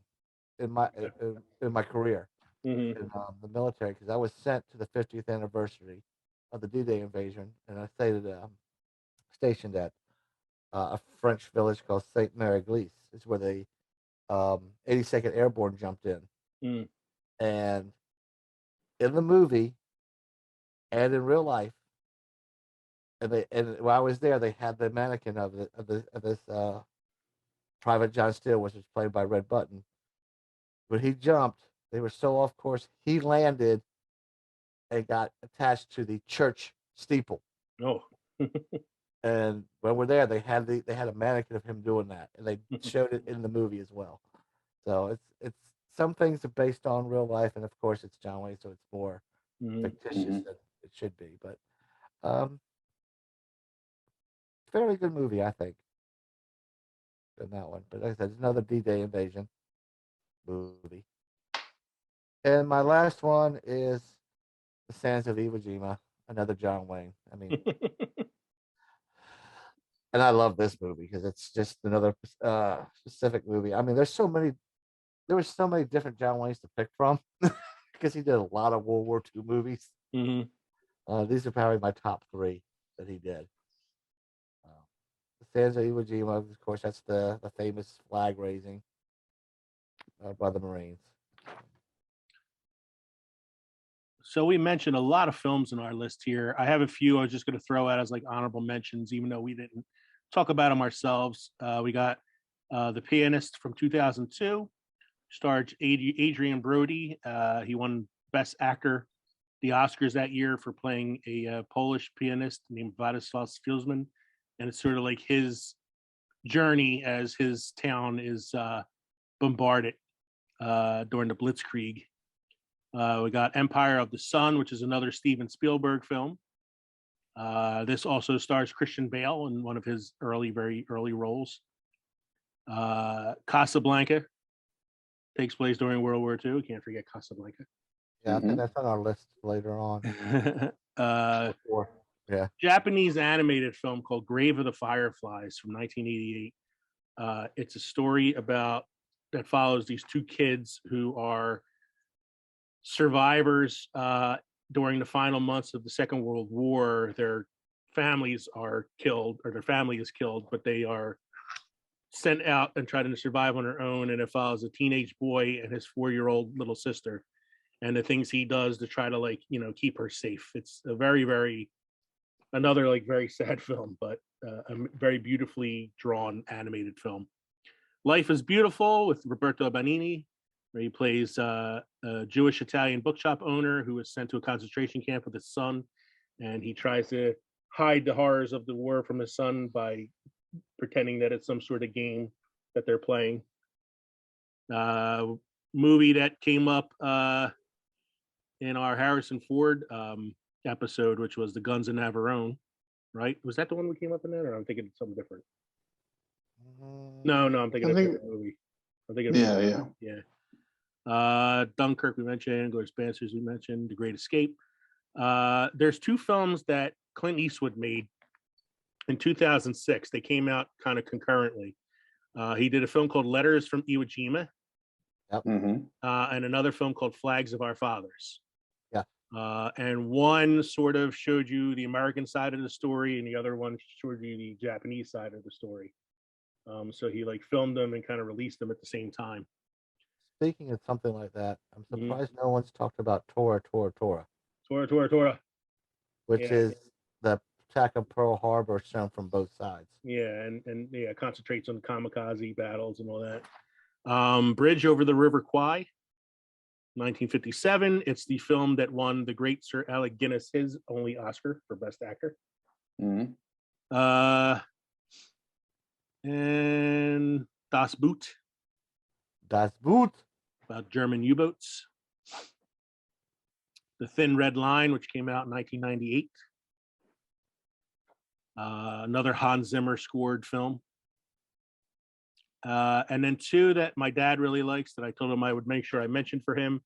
S3: in my career
S4: Mm-hmm.
S3: in the military, because I was sent to the 50th anniversary of the D-Day invasion, and I stayed stationed at a French village called Saint Mary Glisse. It's where the 82nd Airborne jumped in,
S4: Mm.
S3: and in the movie and in real life, and while I was there, they had the mannequin of this Private John Steele, which was played by Red Button. When he jumped, they were so off course. He landed and got attached to the church steeple.
S4: Oh.
S3: And when we're there, they had a mannequin of him doing that, and they showed it in the movie as well. So it's some things are based on real life, and of course it's John Wayne, so it's more fictitious than it should be. But fairly good movie, I think, in that one. But like I said, it's another D-Day invasion movie. And my last one is the Sans of Iwo Jima, another John Wayne. I mean, and I love this movie because it's just another specific movie. I mean, there were so many different John Waynes to pick from because he did a lot of World War II movies.
S4: Mm-hmm.
S3: These are probably my top three that he did. The Sans of Iwo Jima, of course, that's the famous flag raising by the Marines.
S4: So we mentioned a lot of films in our list here. I have a few I was just going to throw out as like honorable mentions, even though we didn't talk about them ourselves. We got The Pianist from 2002, starred Adrian Brody. He won Best Actor, the Oscars that year for playing a Polish pianist named Władysław Fieldsman. And it's sort of like his journey as his town is bombarded during the Blitzkrieg. We got Empire of the Sun, which is another Steven Spielberg film. This also stars Christian Bale in one of his very early roles. Casablanca takes place during World War II. Can't forget Casablanca.
S3: Yeah, I think that's on our list later on. Yeah.
S4: Japanese animated film called Grave of the Fireflies from 1988. It's a story that follows these two kids who are survivors during the final months of the Second World War. Their families are killed, or their family is killed, but they are sent out and try to survive on their own. And it follows a teenage boy and his 4-year-old little sister, and the things he does to try to keep her safe. It's a another very sad film, but a very beautifully drawn animated film. Life is Beautiful with Roberto Benigni, where he plays a Jewish Italian bookshop owner who is sent to a concentration camp with his son, and he tries to hide the horrors of the war from his son by pretending that it's some sort of game that they're playing. Movie that came up in our Harrison Ford episode, which was The Guns of Navarone, right? Was that the one we came up in there, or I'm thinking of something different? No, I'm thinking of a different movie. I'm thinking Dunkirk we mentioned, Glorious Bastards we mentioned, The Great Escape. There's two films that Clint Eastwood made in 2006. They came out kind of concurrently. He did a film called Letters from Iwo Jima, and another film called Flags of Our Fathers.
S3: Yeah.
S4: And one sort of showed you the American side of the story, and the other one showed you the Japanese side of the story. So he filmed them and kind of released them at the same time.
S3: Speaking of something like that, I'm surprised no one's talked about Tora, which is the attack of Pearl Harbor shown from both sides.
S4: Yeah, and concentrates on kamikaze battles and all that. Bridge Over the River Kwai, 1957. It's the film that won the great Sir Alec Guinness his only Oscar for Best Actor. And Das Boot. About German U-boats. The Thin Red Line, which came out in 1998. Another Hans Zimmer scored film. And then two that my dad really likes that I told him I would make sure I mentioned for him.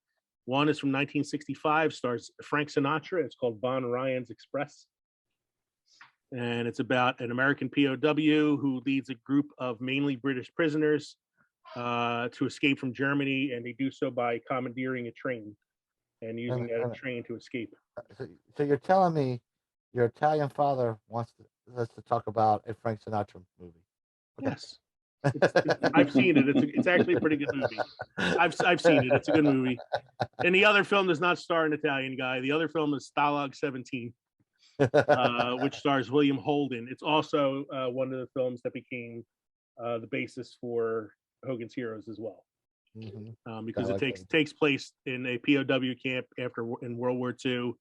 S4: One is from 1965, stars Frank Sinatra. It's called Von Ryan's Express. and it's about an American POW who leads a group of mainly British prisoners to escape from Germany, and they do so by commandeering a train and using that train to escape.
S3: So you're telling me your Italian father wants us to talk about a Frank Sinatra movie? Okay.
S4: Yes. I've seen it. It's actually a pretty good movie. I've seen it. It's a good movie. And the other film does not star an Italian guy. The other film is Stalag 17, which stars William Holden. It's also one of the films that became the basis for Hogan's Heroes as well, because it takes place in a POW camp in World War II,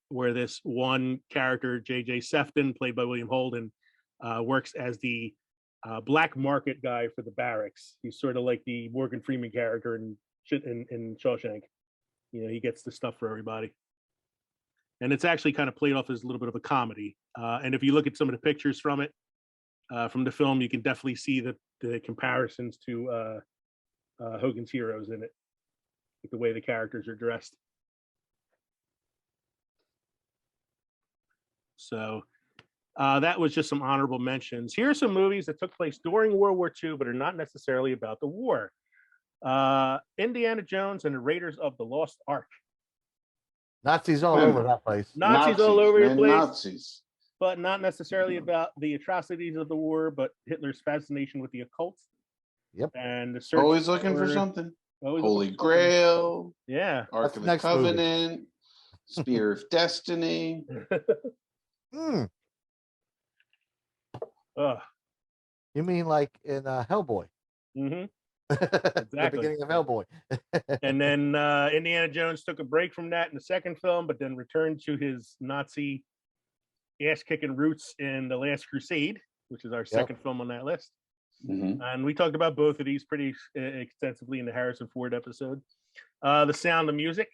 S4: where this one character, J.J. Sefton, played by William Holden, works as the black market guy for the barracks. He's sort of like the Morgan Freeman character in Shawshank. You know, he gets the stuff for everybody. And it's actually kind of played off as a little bit of a comedy. And if you look at some of the pictures from it, from the film, you can definitely see the comparisons to Hogan's Heroes in it, with the way the characters are dressed. So that was just some honorable mentions. Here are some movies that took place during World War II, but are not necessarily about the war. Indiana Jones and the Raiders of the Lost Ark.
S3: Nazis all over that place.
S4: Nazis all over your place.
S2: Nazis.
S4: But not necessarily about the atrocities of the war, but Hitler's fascination with the occult.
S3: Yep.
S4: And the
S2: always looking for something. Holy Grail.
S4: Yeah.
S2: Ark of the Covenant. Spear of Destiny.
S3: You mean like in Hellboy?
S4: Mm-hmm.
S3: Exactly. The beginning of Hellboy.
S4: And then Indiana Jones took a break from that in the second film, but then returned to his Nazi ass-kicking roots in The Last Crusade, which is our second film on that list. And we talked about both of these pretty extensively in the Harrison Ford episode. The Sound of Music,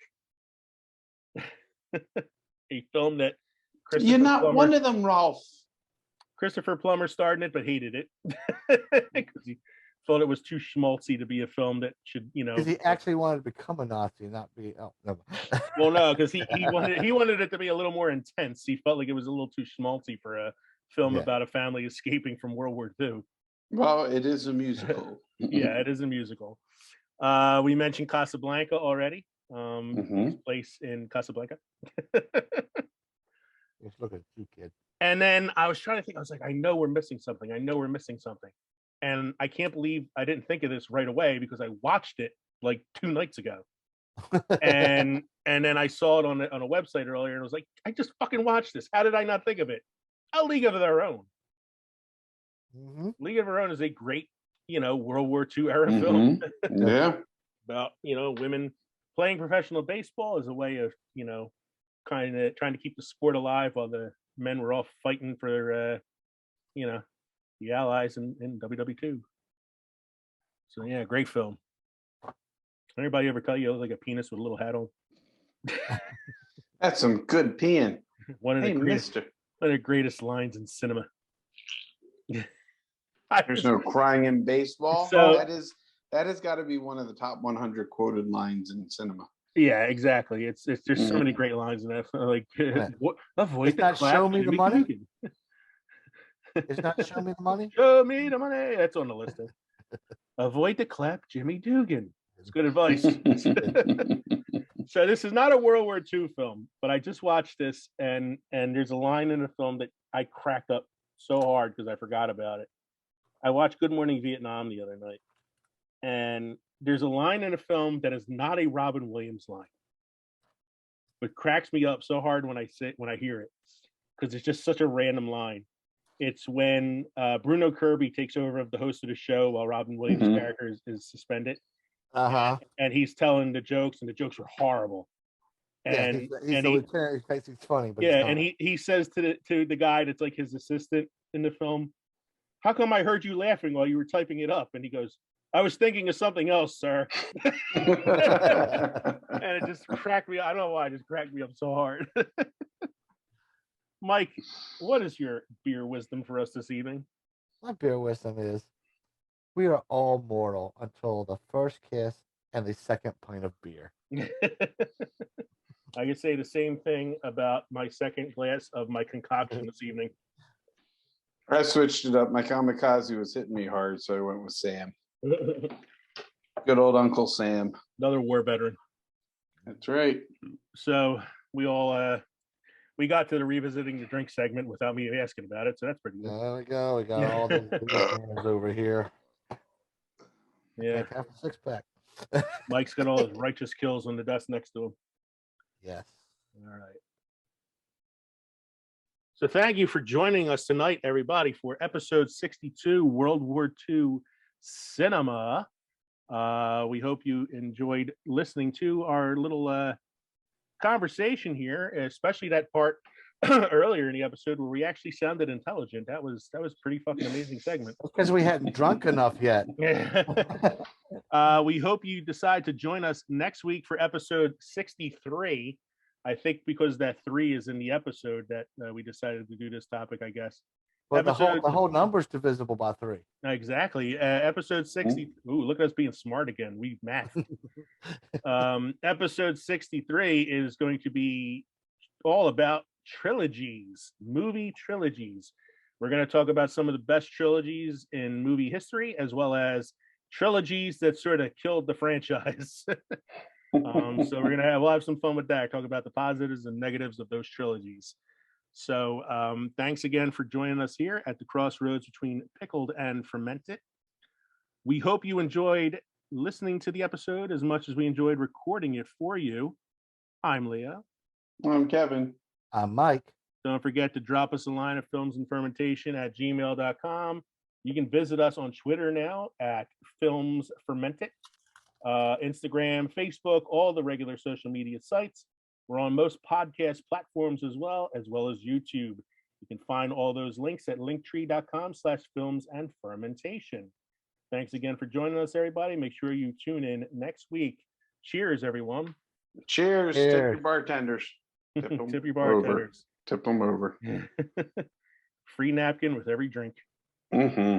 S4: a film that
S2: You're not one of them, Rolf.
S4: Christopher Plummer starred in it, but hated it because he thought it was too schmaltzy to be a film that should,
S3: because he actually wanted to become a Nazi, not be. Oh, no.
S4: Well, no, because he wanted it to be a little more intense. He felt like it was a little too schmaltzy for a film about a family escaping from World War II.
S2: Well, it is a musical.
S4: Yeah, it is a musical. We mentioned Casablanca already. Place in Casablanca.
S3: Just look at you, kid.
S4: And then I was trying to think. I was like, I know we're missing something. And I can't believe I didn't think of this right away because I watched it like 2 nights ago. and then I saw it on a website earlier, and I was like, I just fucking watched this. How did I not think of it? A League of Their Own. League of Their Own is a great, World War II era film.
S2: Yeah.
S4: About, women playing professional baseball as a way of, kind of trying to keep the sport alive while the men were all fighting for, the Allies in WWII. So yeah, great film. Anybody ever tell you look like a penis with a little hat on?
S2: That's some good peeing.
S4: One of the greatest lines in cinema.
S2: There's no crying in baseball. So that has got to be one of the top 100 quoted lines in cinema.
S4: Yeah, exactly. It's there's so many great lines in that. Like, avoid
S3: it's not show me the money. It's not show me the money.
S4: Show me the money. That's on the list. Avoid the clap, Jimmy Dugan. It's good advice. So this is not a World War II film, but I just watched this, and there's a line in the film that I cracked up so hard because I forgot about it. I watched Good Morning Vietnam the other night, and there's a line in a film that is not a Robin Williams line, but cracks me up so hard when I hear it because it's just such a random line. It's when Bruno Kirby takes over of the host of the show while Robin Williams' character is suspended. And he's telling the jokes, and the jokes were horrible. And
S3: he's the lieutenant. He thinks it's funny, but
S4: and he says to the guy that's like his assistant in the film, "How come I heard you laughing while you were typing it up?" And he goes, "I was thinking of something else, sir." And it just cracked me. I don't know why it just cracked me up so hard. Mike, what is your beer wisdom for us this evening?
S3: My beer wisdom is we are all mortal until the first kiss and the second pint of beer.
S4: I could say the same thing about my second glass of my concoction this evening.
S2: I switched it up. My kamikaze was hitting me hard, so I went with Sam. Good old Uncle Sam.
S4: Another war veteran.
S2: That's right.
S4: So we all we got to the revisiting the drink segment without me asking about it, so that's pretty good.
S3: There we go. We got all the cans over here.
S4: Yeah,
S3: Half a six pack.
S4: Mike's got all his righteous kills on the desk next to him.
S3: Yes.
S4: All right. So thank you for joining us tonight, everybody, for episode 62, World War II Cinema. We hope you enjoyed listening to our little conversation here, especially that part earlier in the episode where we actually sounded intelligent. That was pretty fucking amazing segment.
S3: Because we hadn't drunk enough yet.
S4: We hope you decide to join us next week for episode 63. I think because that 3 is in the episode that we decided to do this topic, I guess.
S3: But the whole number's divisible by 3.
S4: Exactly. Episode 60. Ooh, look at us being smart again. We mathed. Episode 63 is going to be all about trilogies, movie trilogies. We're going to talk about some of the best trilogies in movie history, as well as trilogies that sort of killed the franchise. So we'll have some fun with that. Talk about the positives and negatives of those trilogies. So thanks again for joining us here at the crossroads between pickled and fermented. We hope you enjoyed listening to the episode as much as we enjoyed recording it for you. I'm Leo.
S2: I'm Kevin.
S3: I'm Mike.
S4: Don't forget to drop us a line of filmsandfermentation@gmail.com. You can visit us on Twitter now at filmsfermented. Instagram, Facebook, all the regular social media sites. We're on most podcast platforms as well as YouTube. You can find all those links at linktree.com/filmsandfermentation. Thanks again for joining us, everybody. Make sure you tune in next week. Cheers, everyone.
S2: Cheers. Tip your bartenders.
S4: Tip your bartenders.
S2: Tip them over.
S4: Free napkin with every drink.
S2: Mm-hmm.